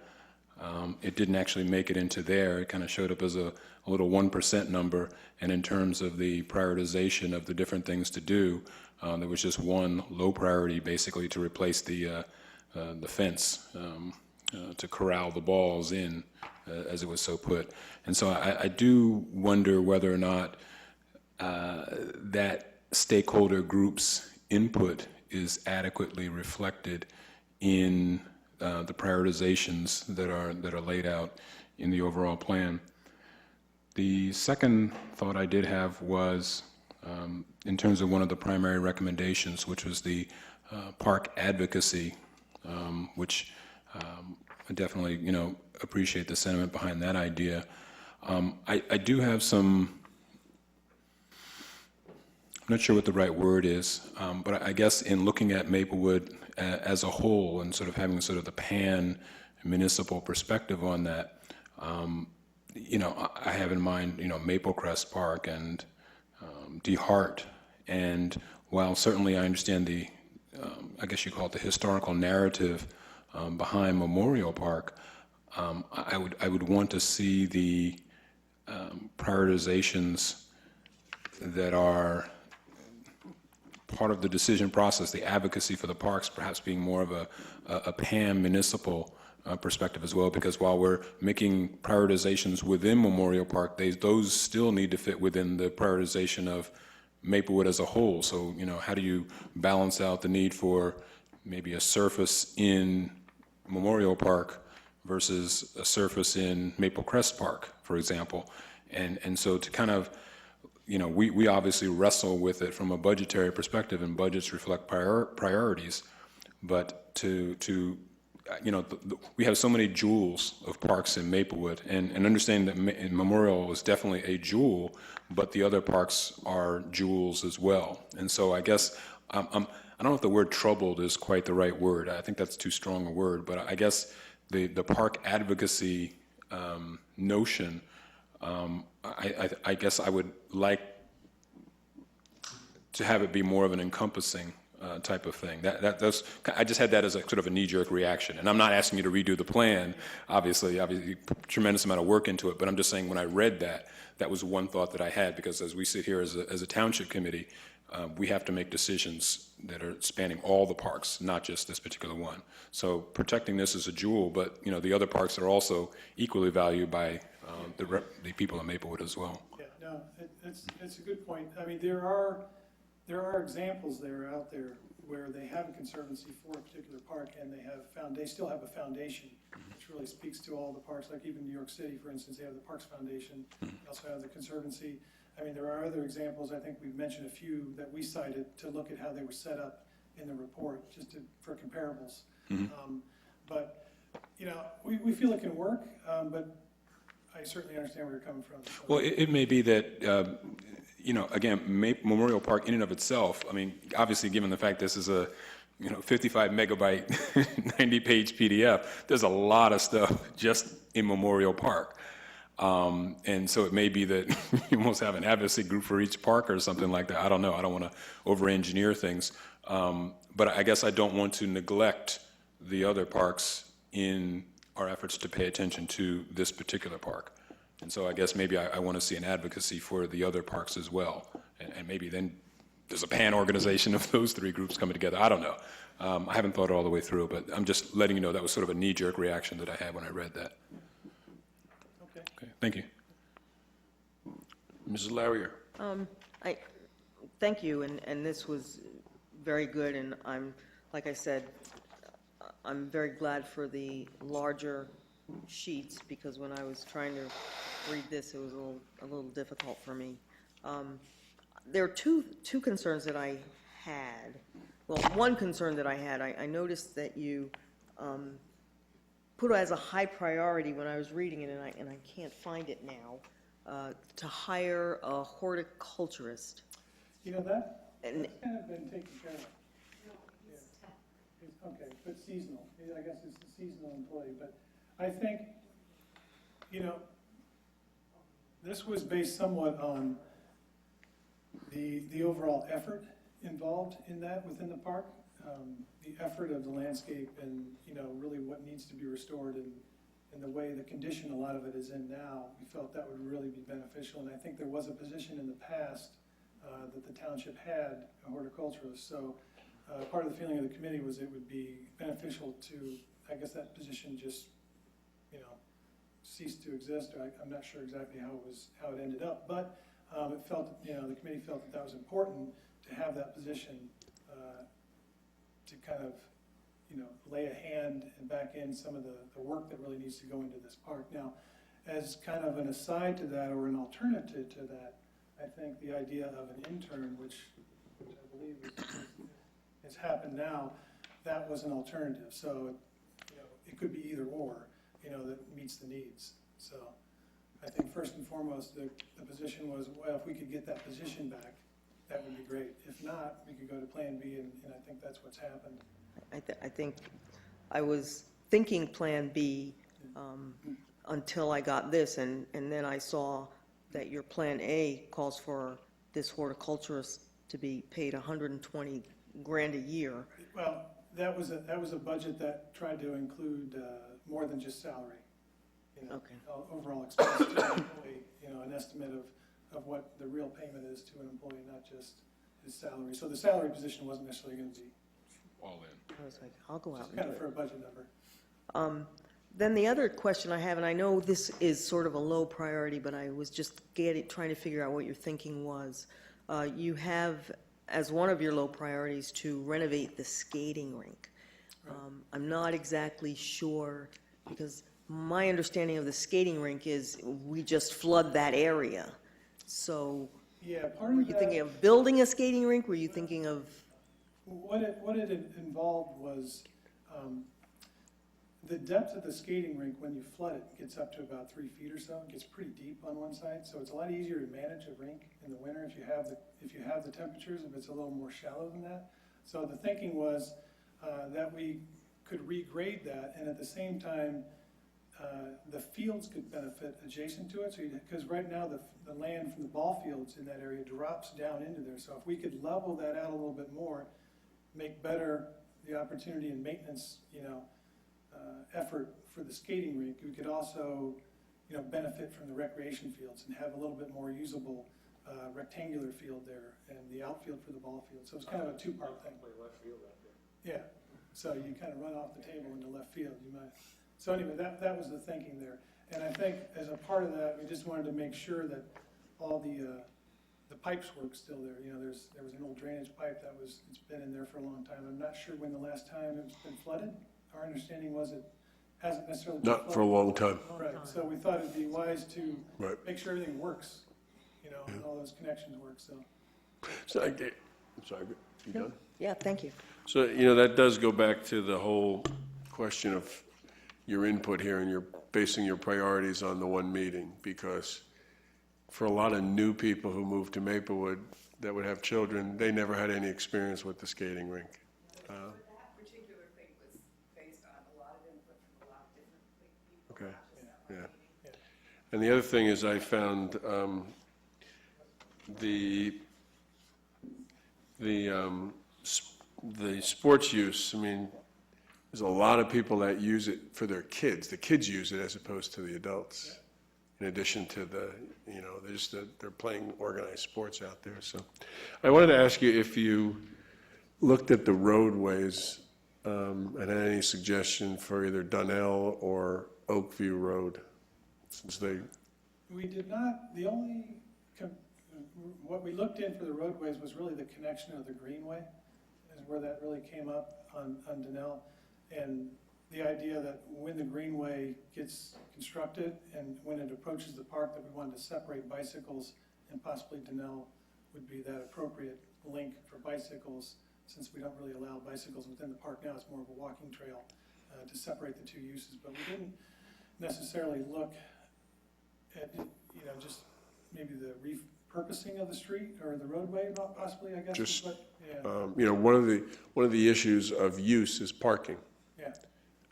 it didn't actually make it into there. It kind of showed up as a little 1% number. And in terms of the prioritization of the different things to do, there was just one low priority basically to replace the fence to corral the balls in, as it was so put. And so I do wonder whether or not that stakeholder group's input is adequately reflected in the prioritizations that are laid out in the overall plan. The second thought I did have was in terms of one of the primary recommendations, which was the park advocacy, which I definitely, appreciate the sentiment behind that idea. I do have some, I'm not sure what the right word is, but I guess in looking at Maplewood as a whole and sort of having sort of the pan-municipal perspective on that, I have in mind, Maple Crest Park and DeHart. And while certainly I understand the, I guess you call it the historical narrative behind Memorial Park, I would want to see the prioritizations that are part of the decision process, the advocacy for the parks, perhaps being more of a pan-municipal perspective as well, because while we're making prioritizations within Memorial Park, those still need to fit within the prioritization of Maplewood as a whole. So, how do you balance out the need for maybe a surface in Memorial Park versus a surface in Maple Crest Park, for example? And so to kind of, we obviously wrestle with it from a budgetary perspective, and budgets reflect priorities, but we have so many jewels of parks in Maplewood, and understanding that Memorial is definitely a jewel, but the other parks are jewels as well. And so I guess, I don't know if the word troubled is quite the right word. I think that's too strong a word, but I guess the park advocacy notion, I guess I would like to have it be more of an encompassing type of thing. That's, I just had that as a sort of a knee-jerk reaction. And I'm not asking you to redo the plan, obviously, tremendous amount of work into it, but I'm just saying when I read that, that was one thought that I had, because as we sit here as a township committee, we have to make decisions that are spanning all the parks, not just this particular one. So protecting this is a jewel, but the other parks are also equally valued by the people in Maplewood as well.
Yeah, no, it's a good point. I mean, there are examples out there where they have a conservancy for a particular park, and they still have a foundation, which really speaks to all the parks. Like even New York City, for instance, they have the Parks Foundation. They also have the conservancy. I mean, there are other examples. I think we've mentioned a few that we cited to look at how they were set up in the report, just for comparables. But we feel it can work, but I certainly understand where you're coming from. So.
Well, it may be that, again, Memorial Park in and of itself, I mean, obviously given the fact this is a 55 megabyte, 90-page PDF, there's a lot of stuff just in Memorial Park. And so it may be that you almost have an advocacy group for each park or something like that. I don't know. I don't want to over-engineer things. But I guess I don't want to neglect the other parks in our efforts to pay attention to this particular park. And so I guess maybe I want to see an advocacy for the other parks as well. And maybe then there's a pan-organization of those three groups coming together. I don't know. I haven't thought it all the way through, but I'm just letting you know that was sort of a knee-jerk reaction that I had when I read that. Okay, thank you.
Mrs. Larrier?
Thank you, and this was very good, and like I said, I'm very glad for the larger sheets, because when I was trying to read this, it was a little difficult for me. There are two concerns that I had. Well, one concern that I had, I noticed that you put as a high priority when I was reading it, and I can't find it now, to hire a horticulturist.
You know, that's
And
kind of been taken care of. Yeah. Okay, but seasonal, I guess it's a seasonal employee, but I think, you know, this was based somewhat on the overall effort involved in that within the park, the effort of the landscape and, you know, really what needs to be restored and the way the condition a lot of it is in now, we felt that would really be beneficial. And I think there was a position in the past that the township had a horticulturist. So part of the feeling of the committee was it would be beneficial to, I guess, that position just, you know, cease to exist. Or I'm not sure exactly how it ended up, but it felt, you know, the committee felt that was important to have that position to kind of, you know, lay a hand and back in some of the work that really needs to go into this park. Now, as kind of an aside to that or an alternative to that, I think the idea of an intern, which I believe has happened now, that was an alternative. So, you know, it could be either or, you know, that meets the needs. So I think first and foremost, the position was, well, if we could get that position back, that would be great. If not, we could go to Plan B, and I think that's what's happened.
I think I was thinking Plan B until I got this, and then I saw that your Plan A calls for this horticulturist to be paid $120 grand a year.
Well, that was a budget that tried to include more than just salary. You know,
Okay.
Overall expense to an employee, you know, an estimate of what the real payment is to an employee, not just his salary. So the salary position wasn't necessarily going to be
All in.
I was like, I'll go out and
kind
do
of
it.
for a budget number.
Then the other question I have, and I know this is sort of a low priority, but I was just trying to figure out what your thinking was. You have, as one of your low priorities, to renovate the skating rink. I'm not exactly sure, because my understanding of the skating rink is we just flood that area. So
Yeah, part
were
of
you
that.
thinking of building a skating rink? Were you thinking of,
What it involved was the depth of the skating rink, when you flood it, gets up to about 3 feet or so. It gets pretty deep on one side, so it's a lot easier to manage a rink in the winter if you have the temperatures, if it's a little more shallow than that. So the thinking was that we could regrade that, and at the same time, the fields could benefit adjacent to it. So because right now the land from the ball fields in that area drops down into there. So if we could level that out a little bit more, make better the opportunity and maintenance, you know, effort for the skating rink, we could also, you know, benefit from the recreation fields and have a little bit more usable rectangular field there and the outfield for the ball field. So it's kind of a two-part thing.
Play left field out there.
Yeah, so you kind of run off the table into left field, you might. So anyway, that was the thinking there. And I think as a part of that, we just wanted to make sure that all the pipes work still there. You know, there was an old drainage pipe it's been in there for a long time. I'm not sure when the last time it's been flooded. Our understanding was it hasn't necessarily been
Not for a long time.
Right, so we thought it'd be wise to
Right.
make sure everything works, you know, and all those connections work, so.
So, I'm sorry, you done?
yeah, thank you.
So, you know, that does go back to the whole question of your input here, and you're basing your priorities on the one meeting, because for a lot of new people who move to Maplewood that would have children, they never had any experience with the skating rink.
That particular thing was based on a lot of input from a lot of different people.
Okay, yeah. And the other thing is I found the sports use, I mean, there's a lot of people that use it for their kids. The kids use it as opposed to the adults. In addition to the, they're playing organized sports out there. So I wanted to ask you if you looked at the roadways and had any suggestion for either Donnell or Oakview Road, since they,
We did not, the only, what we looked in for the roadways was really the connection of the Greenway, is where that really came up on Donnell. And the idea that when the Greenway gets constructed and when it approaches the park, that we wanted to separate bicycles, and possibly Donnell would be that appropriate link for bicycles, since we don't really allow bicycles within the park now. It's more of a walking trail to separate the two uses. But we didn't necessarily look at, just maybe the repurposing of the street or the roadway, not possibly, I guess.
Just,
but, yeah.
one of the issues of use is parking.
Yeah.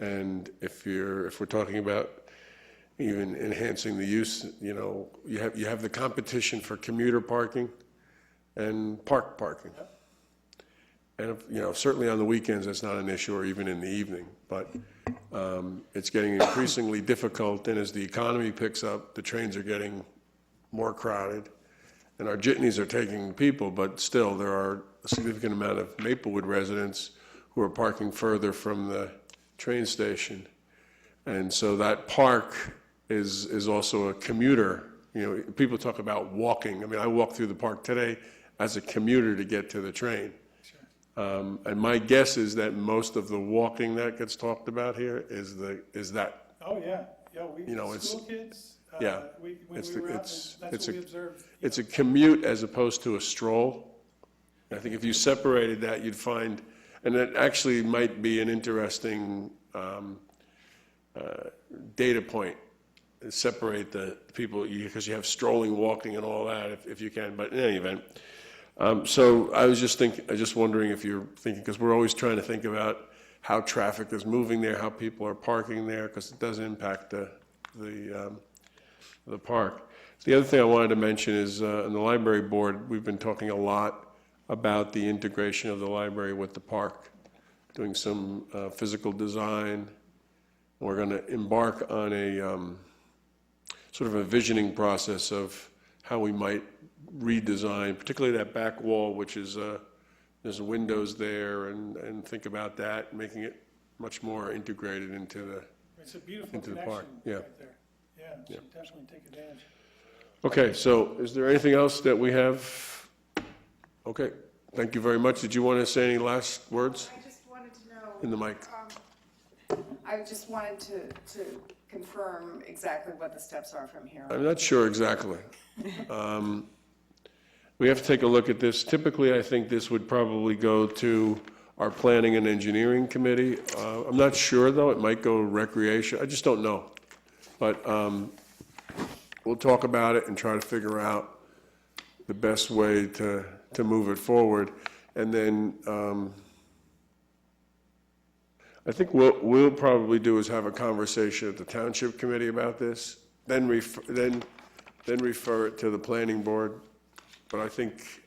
And if we're talking about even enhancing the use, you have the competition for commuter parking and park parking.
Yep.
And, certainly on the weekends, that's not an issue, or even in the evening, but it's getting increasingly difficult, and as the economy picks up, the trains are getting more crowded, and our jitneys are taking people, but still, there are a significant amount of Maplewood residents who are parking further from the train station. And so that park is also a commuter. People talk about walking. I mean, I walked through the park today as a commuter to get to the train. And my guess is that most of the walking that gets talked about here is that.
Oh, yeah. Yeah,
it's,
school kids,
yeah,
when
it's,
we were out,
it's,
that's
it's
what
a,
we observed.
it's a commute as opposed to a stroll. I think if you separated that, you'd find, and it actually might be an interesting data point, separate the people, because you have strolling, walking, and all that, if you can, but in any event. So I was just wondering if you're thinking, because we're always trying to think about how traffic is moving there, how people are parking there, because it does impact the park. The other thing I wanted to mention is, in the library board, we've been talking a lot about the integration of the library with the park, doing some physical design. We're going to embark on a sort of a visioning process of how we might redesign, particularly that back wall, which is there's windows there, and think about that, making it much more integrated into the.
It's a beautiful
into the park.
connection
Yeah.
right there. Yeah, should definitely take advantage.
Okay, so is there anything else that we have? Okay, thank you very much. Did you want to say any last words
I just wanted to know.
in the mic?
I just wanted to confirm exactly what the steps are from here on.
I'm not sure exactly. We have to take a look at this. Typically, I think this would probably go to our Planning and Engineering Committee. I'm not sure, though. It might go to Recreation. I just don't know. But we'll talk about it and try to figure out the best way to move it forward. And then I think what we'll probably do is have a conversation at the Township Committee about this, then refer it to the Planning Board. But I think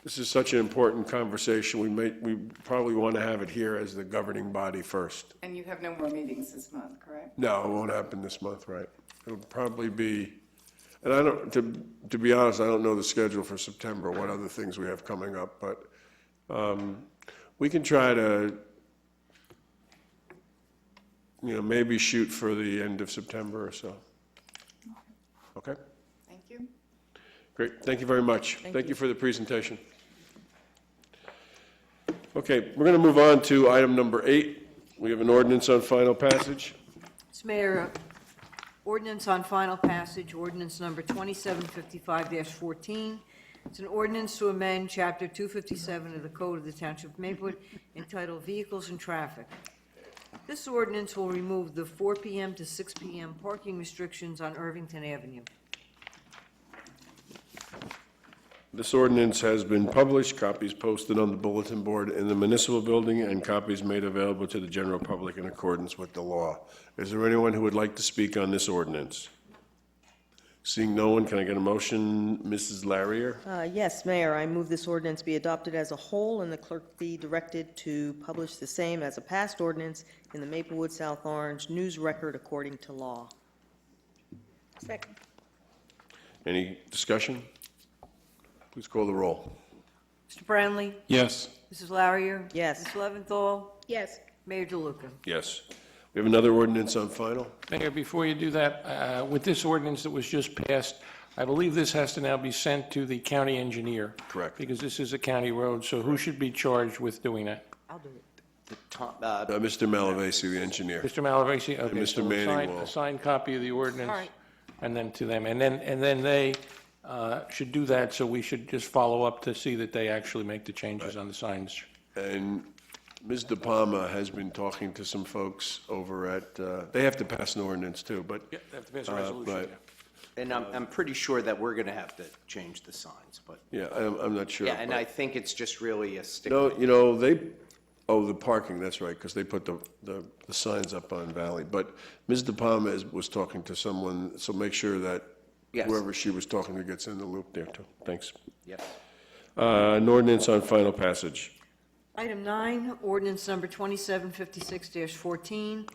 this is such an important conversation, we probably want to have it here as the governing body first.
And you have no more meetings this month, correct?
No, it won't happen this month, right? It'll probably be, and I don't, to be honest, I don't know the schedule for September, what other things we have coming up, but we can try to, maybe shoot for the end of September or so. Okay?
Thank you.
Great, thank you very much. Thank you for the presentation. Okay, we're going to move on to item number 8. We have an ordinance on final passage.
Mr. Mayor, ordinance on final passage, ordinance number 2755-14. It's an ordinance to amend Chapter 257 of the Code of the Township of Maplewood entitled Vehicles and Traffic. This ordinance will remove the 4 p.m. to 6 p.m. parking restrictions on Irvington Avenue.
This ordinance has been published, copies posted on the bulletin board in the municipal building, and copies made available to the general public in accordance with the law. Is there anyone who would like to speak on this ordinance? Seeing no one, can I get a motion? Mrs. Larrier?
Yes, Mayor, I move this ordinance be adopted as a whole and the clerk be directed to publish the same as a passed ordinance in the Maplewood South Orange News Record according to law.
Second.
Any discussion? Please call the roll.
Mr. Brownlee?
Yes.
Mrs. Larrier?
Yes.
Ms. Leventhal?
Yes.
Mayor DeLuca?
Yes. We have another ordinance on final?
Mayor, before you do that, with this ordinance that was just passed, I believe this has to now be sent to the county engineer.
Correct.
Because this is a county road, so who should be charged with doing that?
I'll do it.
Mr. Malavasi, the engineer.
Mr. Malavasi? Okay,
Mr.
so
Manning will-
a signed copy of the ordinance.
All right.
And then to them, and then they should do that, so we should just follow up to see that they actually make the changes on the signs.
And Ms. De Palma has been talking to some folks over at, they have to pass an ordinance too, but.
Yeah, they have to pass a resolution.
but-
And I'm pretty sure that we're going to have to change the signs, but,
Yeah, I'm not sure.
yeah, and
but-
I think it's just really a stick.
No, the parking, that's right, because they put the signs up on Valley. But Ms. De Palma was talking to someone, so make sure that
Yes.
whoever she was talking to gets in the loop there too. Thanks.
Yes.
An ordinance on final passage.
Item 9, ordinance number 2756-14,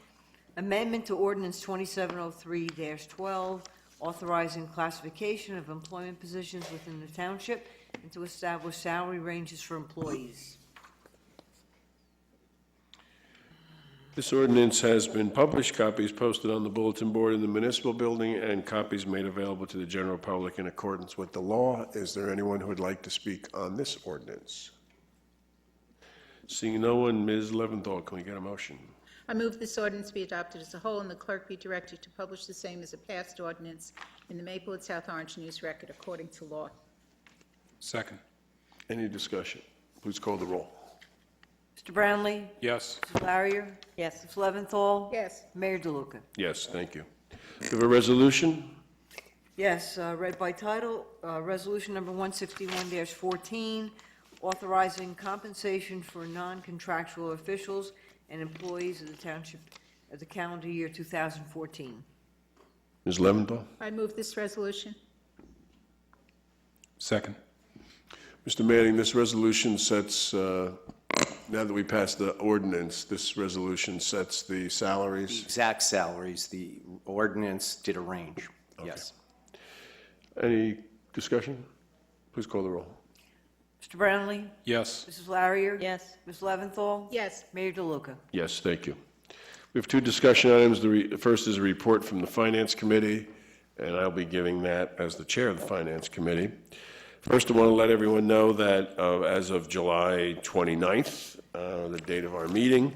amendment to ordinance 2703-12, authorizing classification of employment positions within the township and to establish salary ranges for employees.
This ordinance has been published, copies posted on the bulletin board in the municipal building, and copies made available to the general public in accordance with the law. Is there anyone who would like to speak on this ordinance? Seeing no one, Ms. Leventhal, can we get a motion?
I move this ordinance be adopted as a whole and the clerk be directed to publish the same as a passed ordinance in the Maplewood South Orange News Record according to law.
Second.
Any discussion? Please call the roll.
Mr. Brownlee?
Yes.
Mrs. Larrier?
Yes.
Ms. Leventhal?
Yes.
Mayor DeLuca?
Yes, thank you. We have a resolution?
Yes, read by title, resolution number 161-14, authorizing compensation for non-contractual officials and employees of the township of the calendar year 2014.
Ms. Leventhal?
I move this resolution.
Second.
Mr. Manning, this resolution sets, now that we passed the ordinance, this resolution sets the
The
salaries.
exact salaries, the ordinance did a range. Yes.
Any discussion? Please call the roll.
Mr. Brownlee?
Yes.
Mrs. Larrier?
Yes.
Ms. Leventhal?
Yes.
Mayor DeLuca?
Yes, thank you. We have two discussion items. The first is a report from the Finance Committee, and I'll be giving that as the chair of the Finance Committee. First, I want to let everyone know that as of July 29th, the date of our meeting,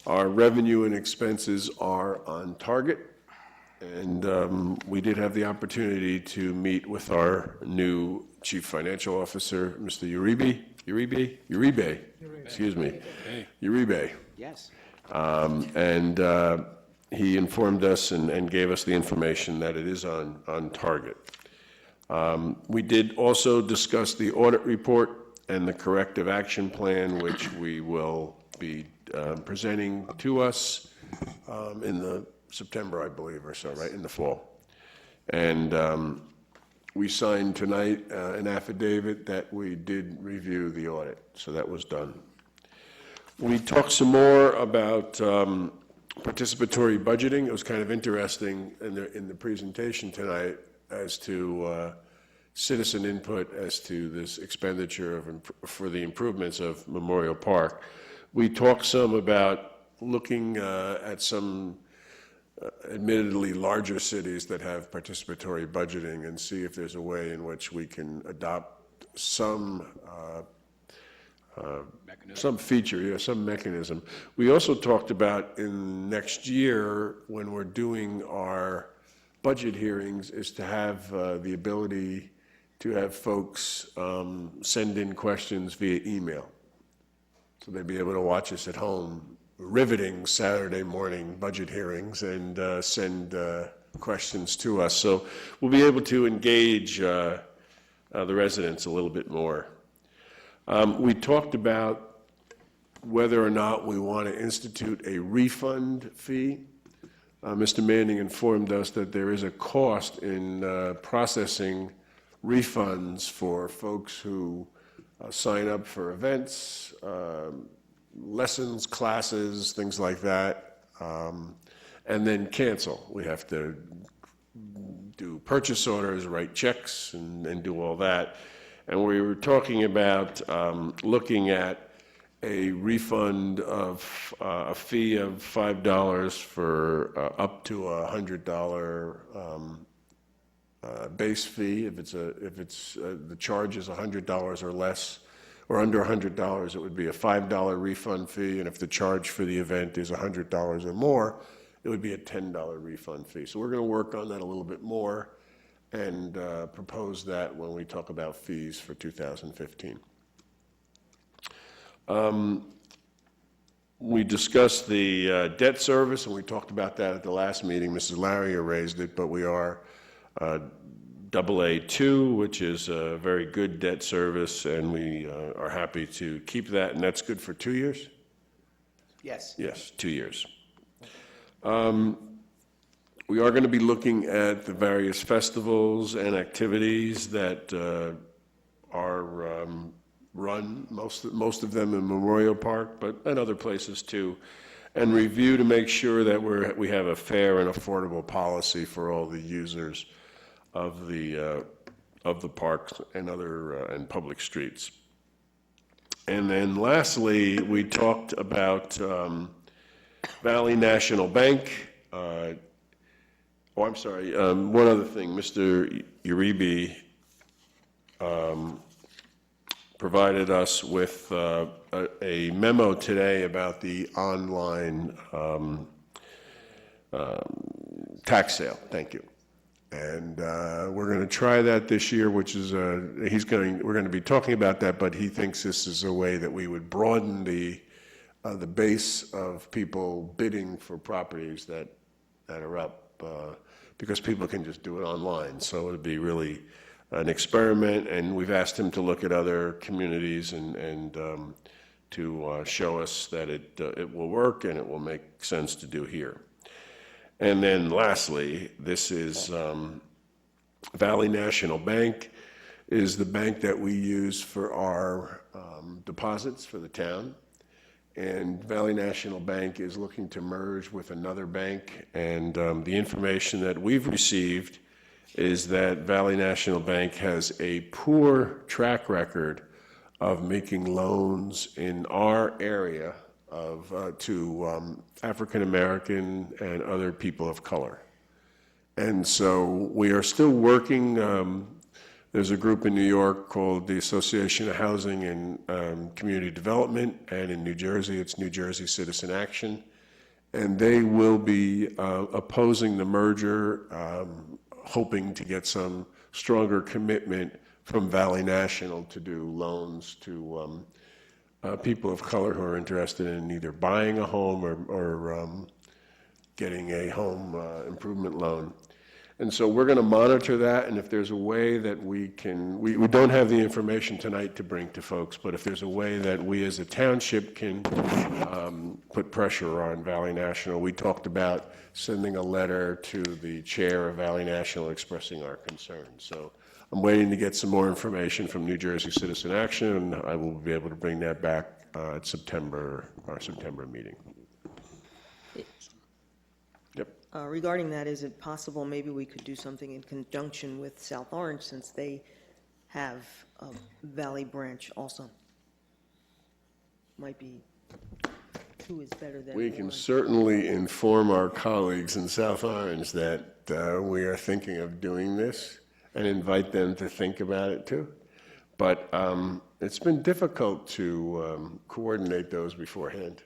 our revenue and expenses are on target. And we did have the opportunity to meet with our new Chief Financial Officer, Mr. Uribe, excuse me, Uribe.
Yes.
And he informed us and gave us the information that it is on target. We did also discuss the audit report and the corrective action plan, which we will be presenting to us in the September, I believe, or so, right, in the fall. And we signed tonight an affidavit that we did review the audit, so that was done. We talked some more about participatory budgeting. It was kind of interesting in the presentation tonight as to citizen input as to this expenditure for the improvements of Memorial Park. We talked some about looking at some admittedly larger cities that have participatory budgeting and see if there's a way in which we can adopt some feature, some mechanism. We also talked about in next year, when we're doing our budget hearings, is to have the ability to have folks send in questions via email. So they'd be able to watch us at home, riveting Saturday morning budget hearings, and send questions to us. So we'll be able to engage the residents a little bit more. We talked about whether or not we want to institute a refund fee Mr. Manning informed us that there is a cost in processing refunds for folks who sign up for events, lessons, classes, things like that, and then cancel. We have to do purchase orders, write checks, and do all that. And we were talking about looking at a refund of a fee of $5 for up to $100 base fee. If the charge is $100 or less, or under $100, it would be a $5 refund fee, and if the charge for the event is $100 or more, it would be a $10 refund fee. So we're going to work on that a little bit more and propose that when we talk about fees for 2015. We discussed the debt service, and we talked about that at the last meeting. Mrs. Larrier raised it, but we are AA2, which is a very good debt service, and we are happy to keep that, and that's good for 2 years?
Yes.
Yes, 2 years. We are going to be looking at the various festivals and activities that are run, most of them in Memorial Park, but and other places too, and review to make sure that we have a fair and affordable policy for all the users of the parks and other and public streets. And then lastly, we talked about Valley National Bank. I'm sorry, one other thing, Mr. Uribe provided us with a memo today about the online tax sale. Thank you. And we're going to try that this year, which is we're going to be talking about that, but he thinks this is a way that we would broaden the base of people bidding for properties that are up, because people can just do it online. So it would be really an experiment, and we've asked him to look at other communities and to show us that it will work and it will make sense to do here. And then lastly, this is Valley National Bank is the bank that we use for our deposits for the town. And Valley National Bank is looking to merge with another bank. And the information that we've received is that Valley National Bank has a poor track record of making loans in our area to African American and other people of color. And so we are still working. There's a group in New York called the Association of Housing and Community Development, and in New Jersey, it's New Jersey Citizen Action. And they will be opposing the merger, hoping to get some stronger commitment from Valley National to do loans to people of color who are interested in either buying a home or getting a home improvement loan. And so we're going to monitor that, and if there's a way that we can, we don't have the information tonight to bring to folks, but if there's a way that we as a township can put pressure on Valley National, we talked about sending a letter to the chair of Valley National expressing our concerns. So I'm waiting to get some more information from New Jersey Citizen Action, and I will be able to bring that back at our September meeting. Yep.
Regarding that, is it possible maybe we could do something in conjunction with South Orange, since they have a Valley branch also? Might be two is better than one.
We can certainly inform our colleagues in South Orange that we are thinking of doing this and invite them to think about it too. But it's been difficult to coordinate those beforehand.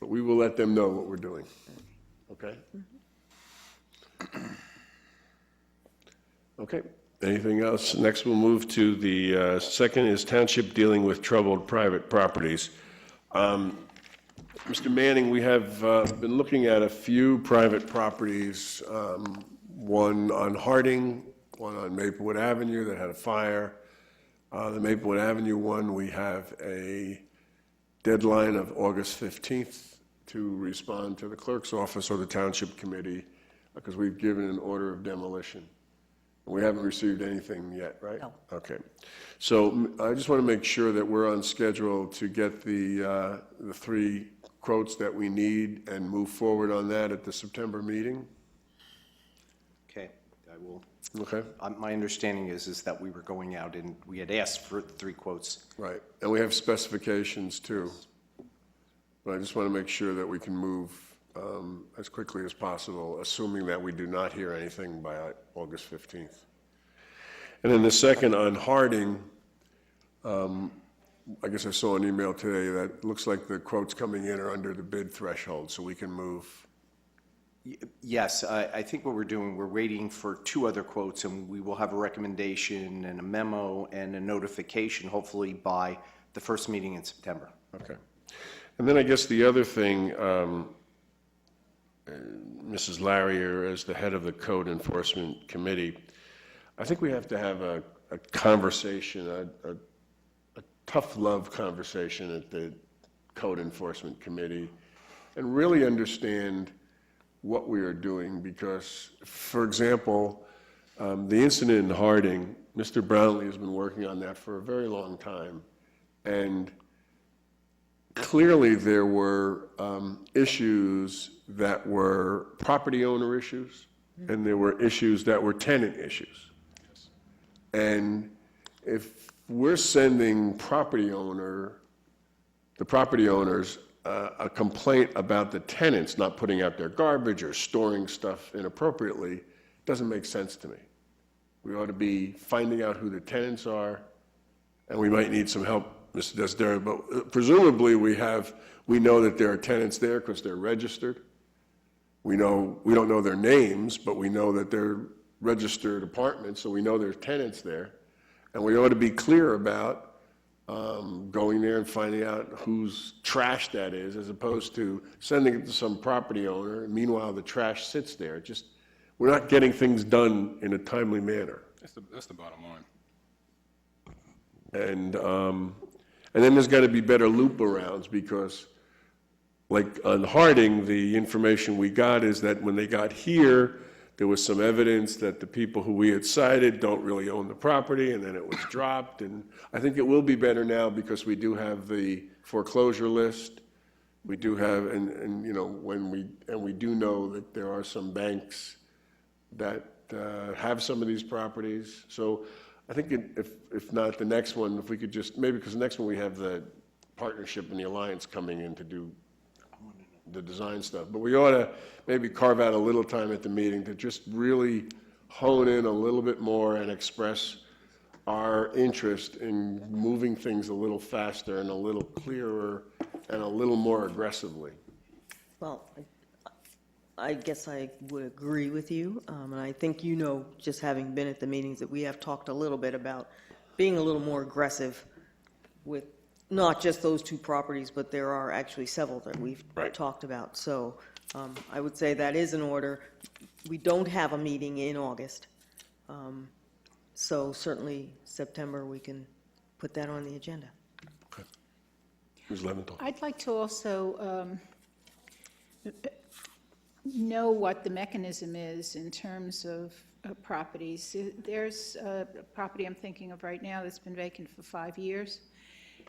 But we will let them know what we're doing. Okay? Okay. Anything else? Next, we'll move to the second is Township dealing with troubled private properties. Mr. Manning, we have been looking at a few private properties, one on Harding, one on Maplewood Avenue that had a fire. The Maplewood Avenue one, we have a deadline of August 15th to respond to the clerk's office or the township committee, because we've given an order of demolition. We haven't received anything yet, right?
No.
Okay. So I just want to make sure that we're on schedule to get the 3 quotes that we need and move forward on that at the September meeting.
Okay, I will.
Okay?
My understanding is that we were going out and we had asked for 3 quotes.
Right. And we have specifications too. But I just want to make sure that we can move as quickly as possible, assuming that we do not hear anything by August 15th. And then the second on Harding, I guess I saw an email today that looks like the quotes coming in are under the bid threshold, so we can move.
Yes, I think what we're doing, we're waiting for 2 other quotes, and we will have a recommendation and a memo and a notification, hopefully by the first meeting in September.
Okay. And then I guess the other thing, Mrs. Larrier, as the head of the Code Enforcement Committee, I think we have to have a conversation, a tough love conversation at the Code Enforcement Committee, and really understand what we are doing, because, for example, the incident in Harding, Mr. Brownlee has been working on that for a very long time, and clearly there were issues that were property owner issues, and there were issues that were tenant issues. And if we're sending the property owners a complaint about the tenants not putting out their garbage or storing stuff inappropriately, it doesn't make sense to me. We ought to be finding out who the tenants are, and we might need some help, Mr. Desidero, but presumably we know that there are tenants there because they're registered. We don't know their names, but we know that they're registered apartments, so we know there's tenants there. And we ought to be clear about going there and finding out whose trash that is, as opposed to sending it to some property owner, and meanwhile the trash sits there. We're not getting things done in a timely manner.
That's the bottom line.
And then there's got to be better loop arounds, because like on Harding, the information we got is that when they got here, there was some evidence that the people who we had cited don't really own the property, and then it was dropped. And I think it will be better now because we do have the foreclosure list. We do have, and you know, we do know that there are some banks that have some of these properties. So I think if not the next one, if we could just, maybe because the next one we have the partnership and the alliance coming in to do the design stuff. But we ought to maybe carve out a little time at the meeting to just really hone in a little bit more and express our interest in moving things a little faster and a little clearer and a little more aggressively.
Well, I guess I would agree with you, and I think you know, just having been at the meetings, that we have talked a little bit about being a little more aggressive with not just those 2 properties, but there are actually several that we've talked about. So I would say that is in order. We don't have a meeting in August, so certainly September we can put that on the agenda.
Okay. Ms. Leventhal.
I'd like to also know what the mechanism is in terms of properties. There's a property I'm thinking of right now that's been vacant for 5 years.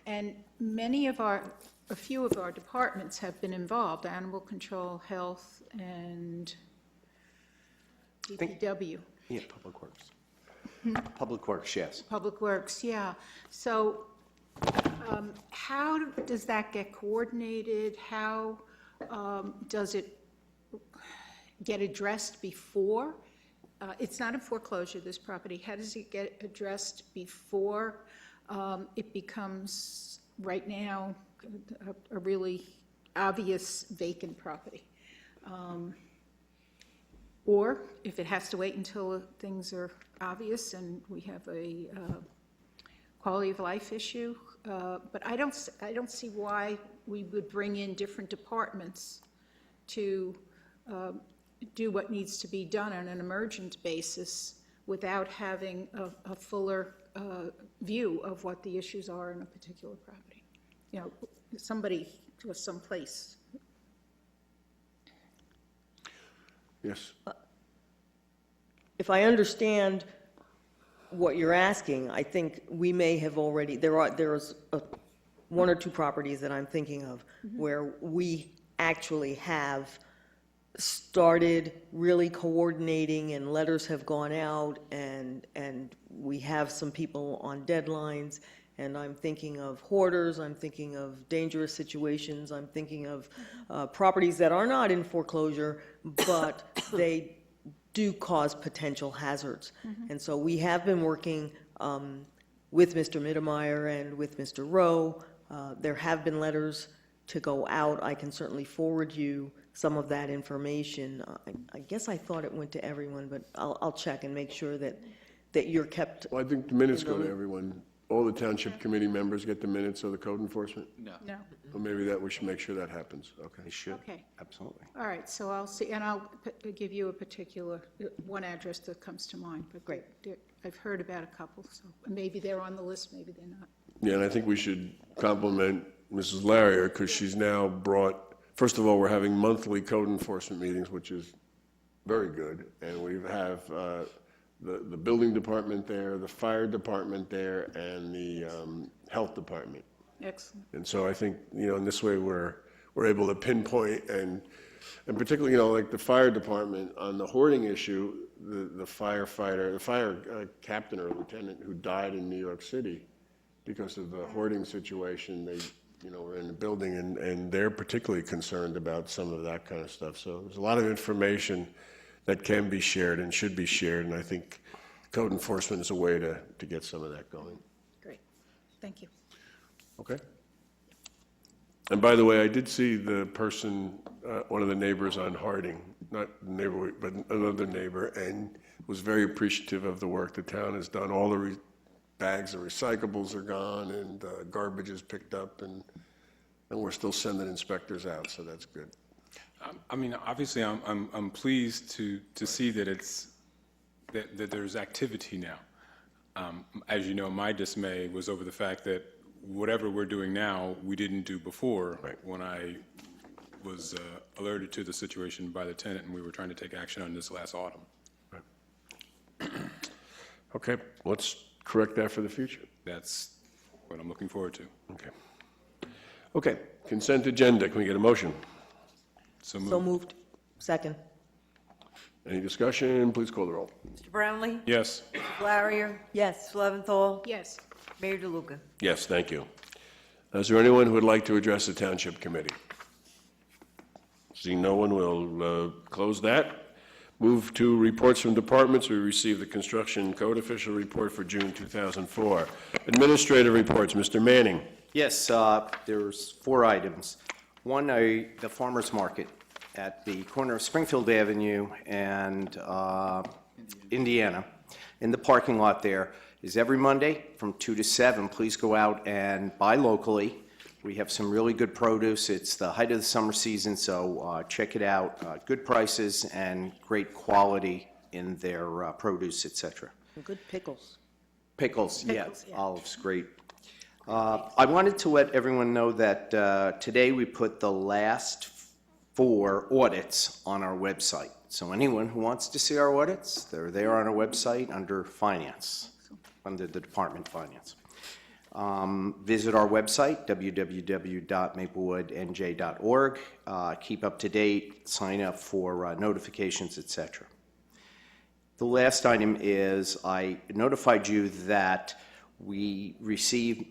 And a few of our departments have been involved: animal control, health, and DPW.
Yeah, Public Works. Public Works, yes.
Public Works, yeah. So how does that get coordinated? How does it get addressed before? It's not a foreclosure, this property. How does it get addressed before it becomes, right now, a really obvious vacant property? Or if it has to wait until things are obvious and we have a quality of life issue. But I don't see why we would bring in different departments to do what needs to be done on an emergent basis without having a fuller view of what the issues are in a particular property. You know, somebody to someplace
Yes.
If I understand what you're asking, I think we may have already, there's one or two properties that I'm thinking of where we actually have started really coordinating and letters have gone out and we have some people on deadlines. And I'm thinking of hoarders, I'm thinking of dangerous situations, I'm thinking of properties that are not in foreclosure, but they do cause potential hazards. And so we have been working with Mr. Mittermeier and with Mr. Rowe. There have been letters to go out. I can certainly forward you some of that information. I guess I thought it went to everyone, but I'll check and make sure that you're kept.
Well, I think the minutes go to everyone. All the township committee members get the minutes of the code enforcement?
No.
Or maybe we should make sure that happens. Okay.
They should,
Okay.
absolutely.
All right, so I'll see, and I'll give you a particular, one address that comes to mind. But
Great.
I've heard about a couple, so maybe they're on the list, maybe they're not.
Yeah, and I think we should compliment Mrs. Larrier because she's now brought, first of all, we're having monthly code enforcement meetings, which is very good. And we have the building department there, the fire department there, and the health department.
Excellent.
And so I think, in this way, we're able to pinpoint and particularly, like the fire department on the hoarding issue, the firefighter, the fire captain or lieutenant who died in New York City because of the hoarding situation, they, were in the building and they're particularly concerned about some of that kind of stuff. So there's a lot of information that can be shared and should be shared, and I think code enforcement is a way to get some of that going.
Great, thank you.
Okay. And by the way, I did see the person, one of the neighbors on Harding, not the neighbor, but another neighbor, and was very appreciative of the work the town has done. All the bags of recyclables are gone and garbage is picked up, and we're still sending inspectors out, so that's good.
I mean, obviously, I'm pleased to see that that there's activity now. As you know, my dismay was over the fact that whatever we're doing now, we didn't do before.
Right.
When I was alerted to the situation by the tenant, and we were trying to take action on this last autumn.
Okay, let's correct that for the future.
That's what I'm looking forward to.
Okay. Okay, consent agenda, can we get a motion?
So
So
moved.
moved. Second.
Any discussion? Please call the roll.
Mr. Brownlee?
Yes.
Mrs. Larrier?
Yes.
Mrs. Leventhal?
Yes,
Mayor DeLuca?
Yes, thank you. Is there anyone who would like to address the Township Committee? Seeing no one, we'll close that. Move to reports from departments. We received the Construction Code Official Report for June 2004. Administrative reports, Mr. Manning.
Yes, there's 4 items. One, the farmer's market at the corner of Springfield Avenue and Indiana. In the parking lot there is every Monday from 2 to 7. Please go out and buy locally. We have some really good produce. It's the height of the summer season, so check it out. Good prices and great quality in their produce, etc.
Good pickles.
Pickles, yeah,
Pickles, yeah.
olives, great. I wanted to let everyone know that today we put the last 4 audits on our website. So anyone who wants to see our audits, they're there on our website under Finance, under the Department of Finance. Visit our website, www.maplewoodnj.org. Keep up to date, sign up for notifications, etc. The last item is I notified you that we received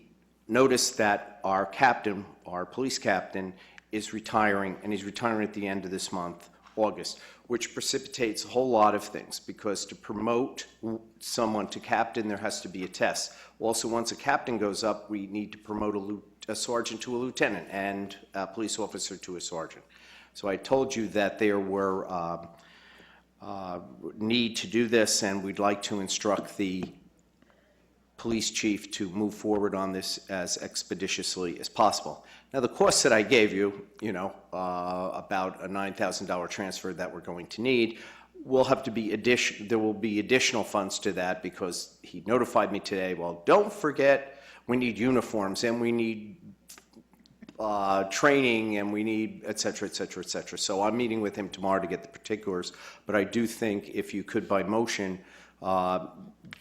notice that our captain, our police captain, is retiring, and he's retiring at the end of this month, August, which precipitates a whole lot of things, because to promote someone to captain, there has to be a test. Also, once a captain goes up, we need to promote a sergeant to a lieutenant and a police officer to a sergeant. So I told you that there were need to do this, and we'd like to instruct the police chief to move forward on this as expeditiously as possible. Now, the costs that I gave you, about a $9,000 transfer that we're going to need, will have to be there will be additional funds to that, because he notified me today, well, don't forget, we need uniforms and we need training, and we need et cetera, et cetera, et cetera. So I'm meeting with him tomorrow to get the particulars, but I do think if you could, by motion,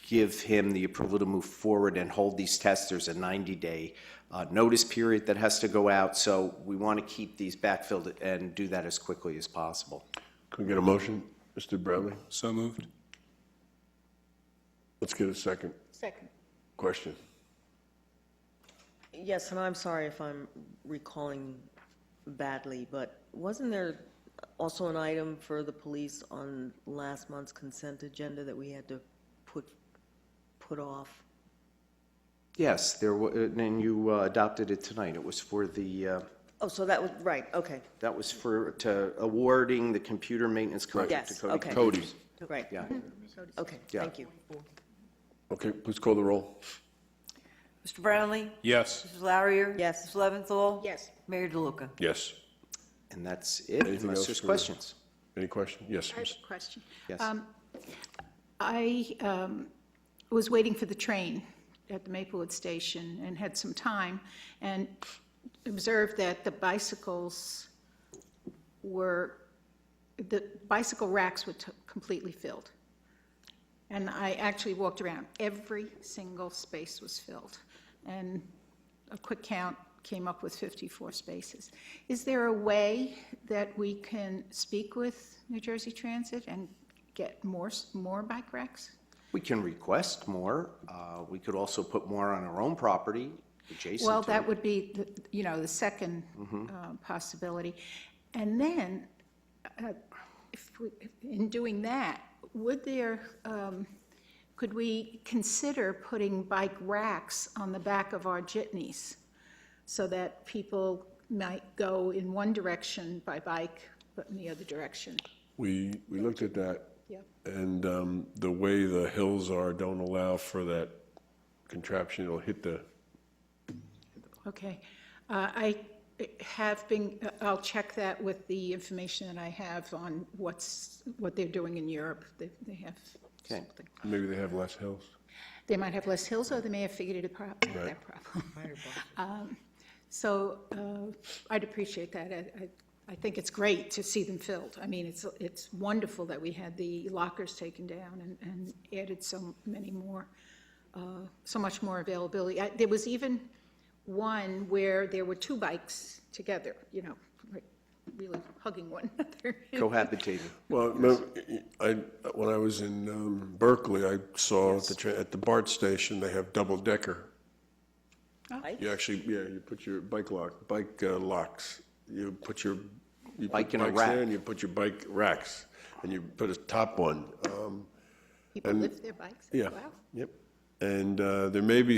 give him the approval to move forward and hold these tests. There's a 90-day notice period that has to go out, so we want to keep these backfilled and do that as quickly as possible.
Can we get a motion, Mr. Bradley?
So moved.
Let's get a second
Second.
question.
Yes, and I'm sorry if I'm recalling badly, but wasn't there also an item for the police on last month's consent agenda that we had to put off?
Yes, there and you adopted it tonight. It was for the,
Oh, so that was, right, okay,
that was to awarding the computer maintenance contract to
Yes,
Cody.
okay.
Cody.
right.
Yeah.
Okay,
Yeah.
thank you.
Okay, please call the roll.
Mr. Brownlee?
Yes.
Mrs. Larrier?
Yes.
Ms. Leventhal?
Yes.
Mayor DeLuca?
Yes.
And that's it,
Anything
unless
else
there's
for-
questions.
Any question? Yes,
I have
Ms.
a question.
Yes.
I was waiting for the train at the Maplewood station and had some time and observed that the bicycle racks were completely filled. And I actually walked around. Every single space was filled. And a quick count came up with 54 spaces. Is there a way that we can speak with New Jersey Transit and get more bike racks?
We can request more. We could also put more on our own property adjacent
Well,
to
that
it.
would be, the second possibility. And then, in doing that, could we consider putting bike racks on the back of our jitneys so that people might go in one direction by bike, but in the other direction?
We looked at that,
Yep.
and the way the hills are don't allow for that contraption. It'll hit the,
Okay. I have been, I'll check that with the information that I have on what they're doing in Europe. They have
Okay.
something.
maybe they have less hills.
They might have less hills, or they may have figured it out, that problem. So I'd appreciate that. I think it's great to see them filled. I mean, it's wonderful that we had the lockers taken down and added so many more, so much more availability. There was even one where there were two bikes together, really hugging one another.
Cohabitating.
Well, when I was in Berkeley, I saw at the BART station, they have double-decker. You actually, you put your bike locks. You put your
Bike in a
bikes
rack.
there, and you put your bike racks, and you put a top one.
People lift their bikes?
Yeah,
Wow.
yep. And there may be,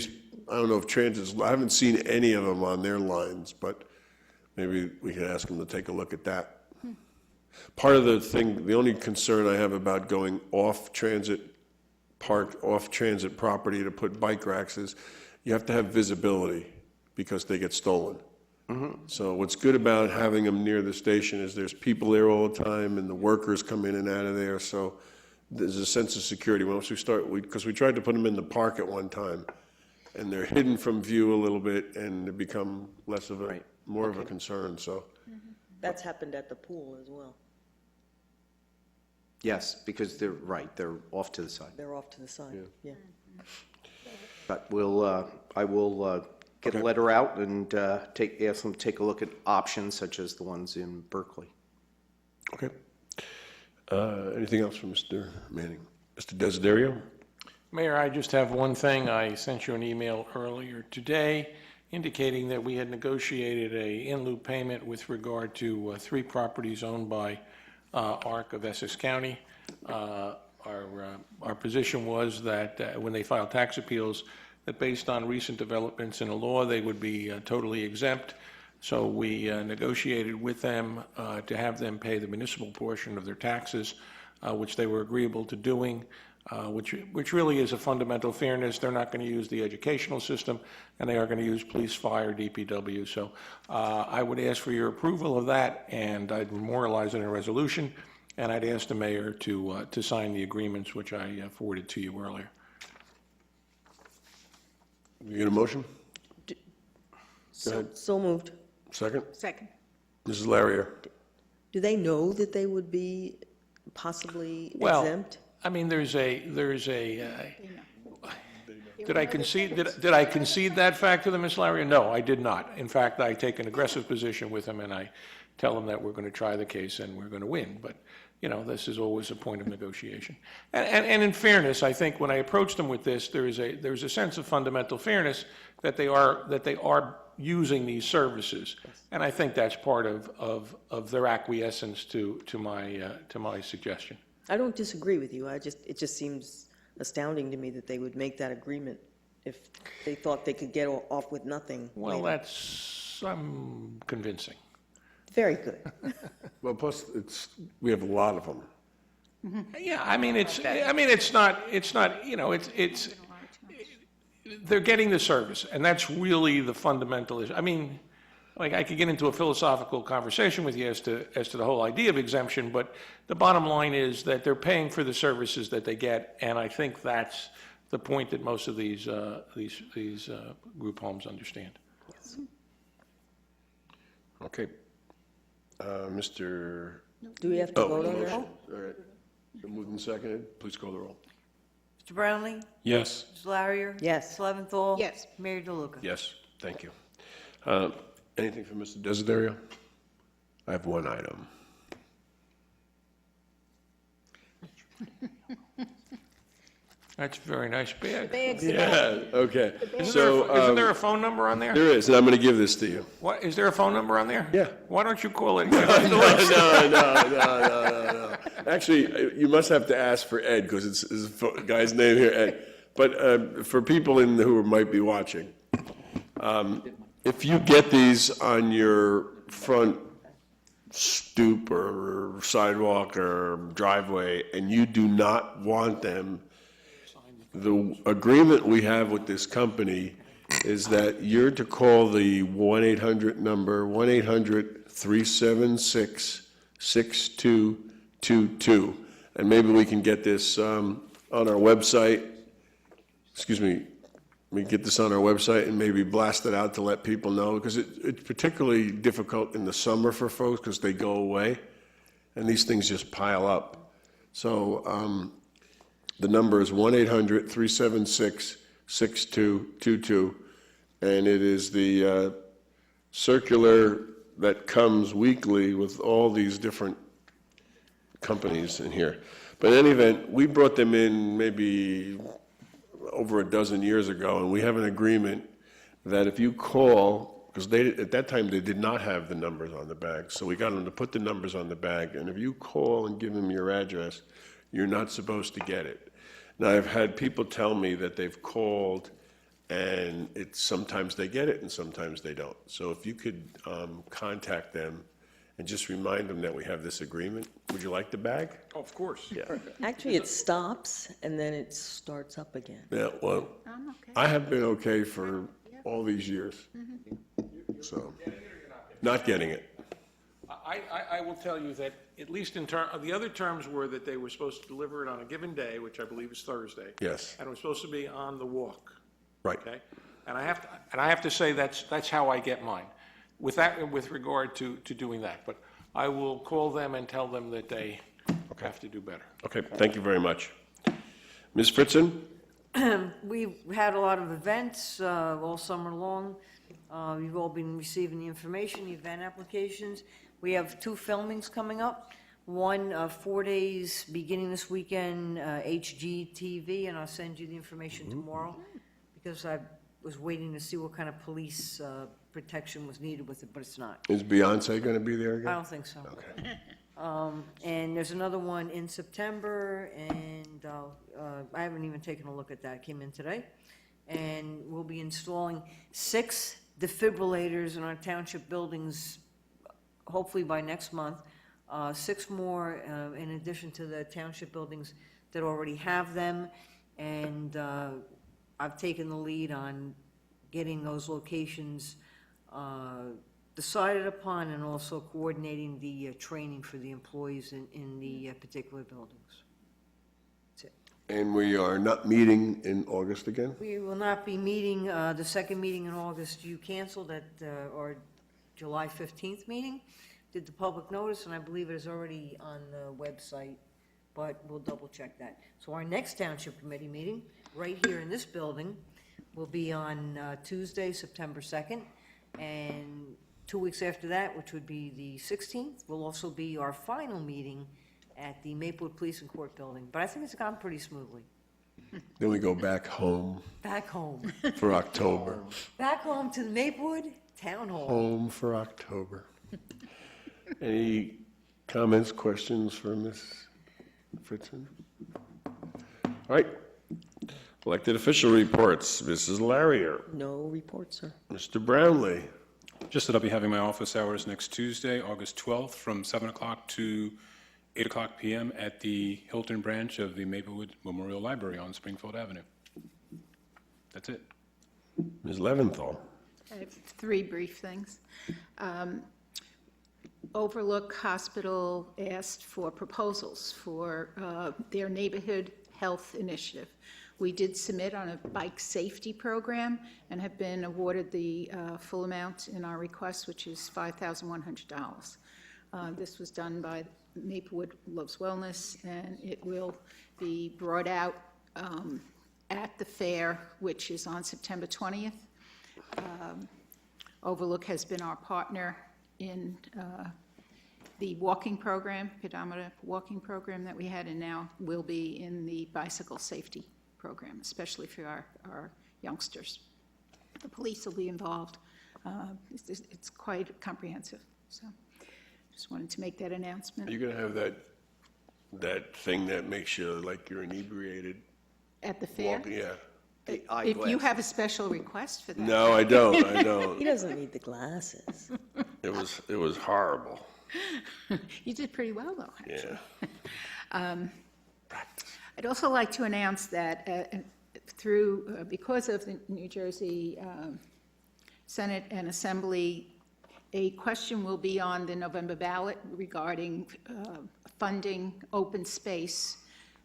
I don't know if transit's, I haven't seen any of them on their lines, but maybe we can ask them to take a look at that. Part of the only concern I have about going off transit property to put bike racks is you have to have visibility because they get stolen. So what's good about having them near the station is there's people there all the time and the workers come in and out of there, so there's a sense of security. Once we start, because we tried to put them in the park at one time, and they're hidden from view a little bit, and they become less of a, more of a concern, so.
That's happened at the pool as well.
Yes, because they're off to the side.
They're off to the side, yeah.
But I will get a letter out and ask them to take a look at options such as the ones in Berkeley.
Okay. Anything else from Mr. Manning? Mr. Desiderio?
Mayor, I just have one thing. I sent you an email earlier today indicating that we had negotiated a in lieu payment with regard to 3 properties owned by ARC of Essex County. Our position was that when they filed tax appeals, that based on recent developments in the law, they would be totally exempt. So we negotiated with them to have them pay the municipal portion of their taxes, which they were agreeable to doing, which really is a fundamental fairness. They're not going to use the educational system, and they are going to use police, fire, DPW. So I would ask for your approval of that, and I'd memorialize it in a resolution, and I'd ask the mayor to sign the agreements, which I forwarded to you earlier.
You get a motion? Go ahead.
So moved.
Second?
Second.
Mrs. Larrier?
Do they know that they would be possibly
Well,
exempt?
I mean, did I concede that fact to them, Ms. Larry? No, I did not. In fact, I take an aggressive position with them, and I tell them that we're going to try the case and we're going to win. But, this is always a point of negotiation. And in fairness, I think when I approach them with this, there's a sense of fundamental fairness that they are using these services. And I think that's part of their acquiescence to my suggestion.
I don't disagree with you. It just seems astounding to me that they would make that agreement if they thought they could get off with nothing.
Well,
later.
I'm convincing.
Very good.
Well, plus, we have a lot of them.
Yeah, I mean, it's not, they're getting the service, and that's really the fundamental issue. I mean, like, I could get into a philosophical conversation with you as to the whole idea of exemption, but the bottom line is that they're paying for the services that they get, and I think that's the point that most of these group homes understand.
Okay. Mr.
Do we have to vote on that?
All right. Been moved and seconded. Please call the roll.
Mr. Brownlee?
Yes.
Ms. Larrier?
Yes.
Ms. Leventhal?
Yes.
Mayor DeLuca?
Yes, thank you. Anything from Mr. Desiderio? I have one item.
That's a very nice bag.
Yeah, okay.
Isn't there a phone number on there?
There is, and I'm going to give this to you.
What, is there a phone number on there?
Yeah.
Why don't you call it?
No. Actually, you must have to ask for Ed, because it's a guy's name here, Ed. But for people who might be watching, if you get these on your front stoop or sidewalk or driveway, and you do not want them, the agreement we have with this company is that you're to call the 1-800 number, 1-800-376-6222. And maybe we can get this on our website. Excuse me, we can get this on our website and maybe blast it out to let people know, because it's particularly difficult in the summer for folks because they go away and these things just pile up. So the number is 1-800-376-6222, and it is the circular that comes weekly with all these different companies in here. But in any event, we brought them in maybe over a dozen years ago, and we have an agreement that if you call, because at that time they did not have the numbers on the bag, so we got them to put the numbers on the bag, and if you call and give them your address, you're not supposed to get it. Now, I've had people tell me that they've called and sometimes they get it and sometimes they don't. So if you could contact them and just remind them that we have this agreement. Would you like the bag?
Oh, of course.
Yeah.
Actually, it stops and then it starts up again.
Yeah, well,
I'm okay.
I have been okay for all these years. So, not getting it.
I will tell you that, at least in the other terms were that they were supposed to deliver it on a given day, which I believe is Thursday.
Yes.
And it was supposed to be on the walk,
Right.
okay? And I have to say that's how I get mine, with regard to doing that. But I will call them and tell them that they have to do better.
Okay, thank you very much. Ms. Fritzen?
We've had a lot of events all summer long. You've all been receiving the information, the event applications. We have 2 filmings coming up. One, 4 days beginning this weekend, HGTV, and I'll send you the information tomorrow, because I was waiting to see what kind of police protection was needed with it, but it's not.
Is Beyonce going to be there
I
again?
don't think so.
Okay.
And there's another one in September, and I haven't even taken a look at that. It came in today. And we'll be installing 6 defibrillators in our township buildings, hopefully by next month. 6 more in addition to the township buildings that already have them. And I've taken the lead on getting those locations decided upon, and also coordinating the training for the employees in the particular buildings. That's it.
And we are not meeting in August again?
We will not be meeting, the second meeting in August you canceled or July 15th meeting. Did the public notice, and I believe it is already on the website, but we'll double check that. So our next Township Committee meeting, right here in this building, will be on Tuesday, September 2nd, and 2 weeks after that, which would be the 16th, will also be our final meeting at the Maplewood Police and Court Building. But I think it's gone pretty smoothly.
Then we go back home
Back home.
for October.
Back home to the Maplewood Town Hall.
Home for October. Any comments, questions for Ms. Fritzen? All right. Elected official reports. Mrs. Larrier.
No report, sir.
Mr. Brownlee.
Just that I'll be having my office hours next Tuesday, August 12th, from 7 o'clock to 8 o'clock p.m. at the Hilton branch of the Maplewood Memorial Library on Springfield Avenue. That's it.
Ms. Leventhal.
I have three brief things. Overlook Hospital asked for proposals for their neighborhood health initiative. We did submit on a bike safety program and have been awarded the full amount in our request, which is $5,100. This was done by Maplewood Loves Wellness, and it will be brought out at the fair, which is on September 20th. Overlook has been our partner in the walking program, pedometer walking program that we had, and now will be in the bicycle safety program, especially for our youngsters. The police will be involved. It's quite comprehensive, so just wanted to make that announcement.
Are you going to have that thing that makes you like you're inebriated?
At the fair?
Walking, yeah.
The
If you
eyeglass.
have a special request for that.
No, I don't.
He doesn't need the glasses.
It was horrible.
You did pretty well, though, actually.
Yeah.
I'd also like to announce that because of the New Jersey Senate and Assembly, a question will be on the November ballot regarding funding open space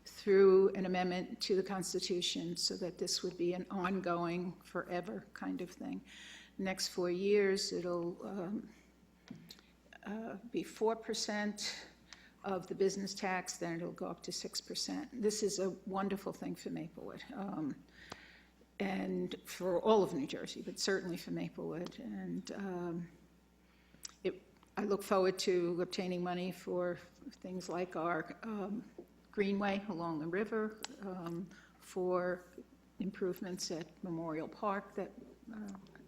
through an amendment to the Constitution, so that this would be an ongoing, forever kind of thing. Next 4 years, it'll be 4% of the business tax, then it'll go up to 6%. This is a wonderful thing for Maplewood, and for all of New Jersey, but certainly for Maplewood. And I look forward to obtaining money for things like our greenway along the river, for improvements at Memorial Park that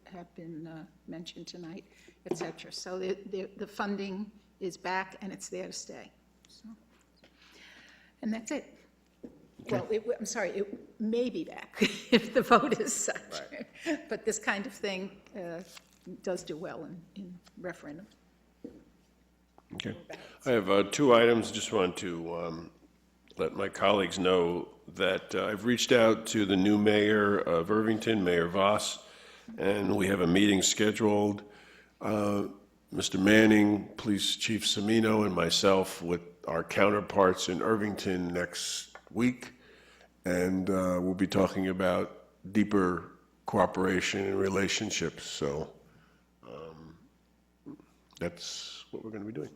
have been mentioned tonight, et cetera. So the funding is back and it's there to stay. So, and that's it. Well, I'm sorry, it may be back if the vote is such. Right. But this kind of thing does do well in referendum.
Okay. I have 2 items. Just want to let my colleagues know that I've reached out to the new mayor of Irvington, Mayor Voss, and we have a meeting scheduled. Mr. Manning, Police Chief Semino, and myself with our counterparts in Irvington next week, and we'll be talking about deeper cooperation and relationships. So that's what we're going to be doing.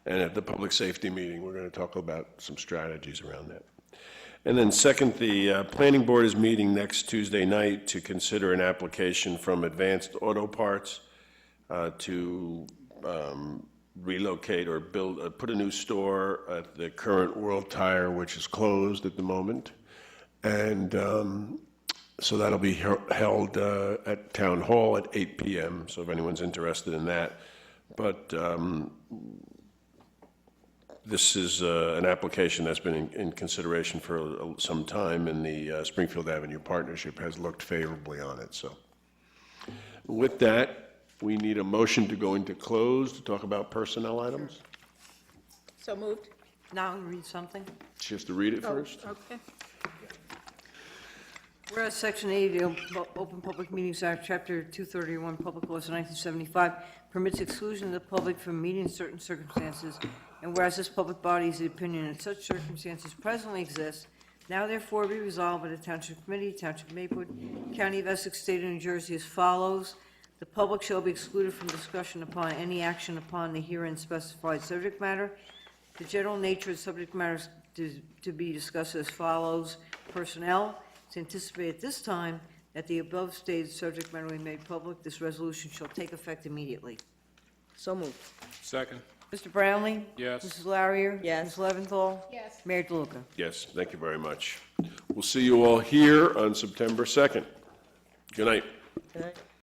And at the public safety meeting, we're going to talk about some strategies around that. And then second, the planning board is meeting next Tuesday night to consider an application from Advanced Auto Parts to relocate or build, put a new store at the current World Tire, which is closed at the moment. And so that'll be held at Town Hall at 8 p.m., so if anyone's interested in that. But this is an application that's been in consideration for some time, and the Springfield Avenue Partnership has looked favorably on it. So with that, we need a motion to go into close to talk about personnel items.
So moved?
Now I'll read something.
She has to read it first.
Okay.
Whereas Section 80 of the Open Public Meetings Act, Chapter 231, Public Laws of 1975, permits exclusion of the public from meeting in certain circumstances, and whereas this public body is the opinion that such circumstances presently exist, now therefore be resolved by the Township Committee, Township of Maplewood, County of Essex, State of New Jersey as follows, The public shall be excluded from discussion upon any action upon the herein specified subject matter. The general nature of subject matters to be discussed as follows. Personnel, it's anticipated at this time that the above stated subject matter will be made public. This resolution shall take effect immediately.
So moved.
Second.
Mr. Brownlee?
Yes.
Mrs. Larrier?
Yes.
Ms. Leventhal?
Yes.
Mayor DeLuca?
Yes, thank you very much. We'll see you all here on September 2nd. Good night.
Good night.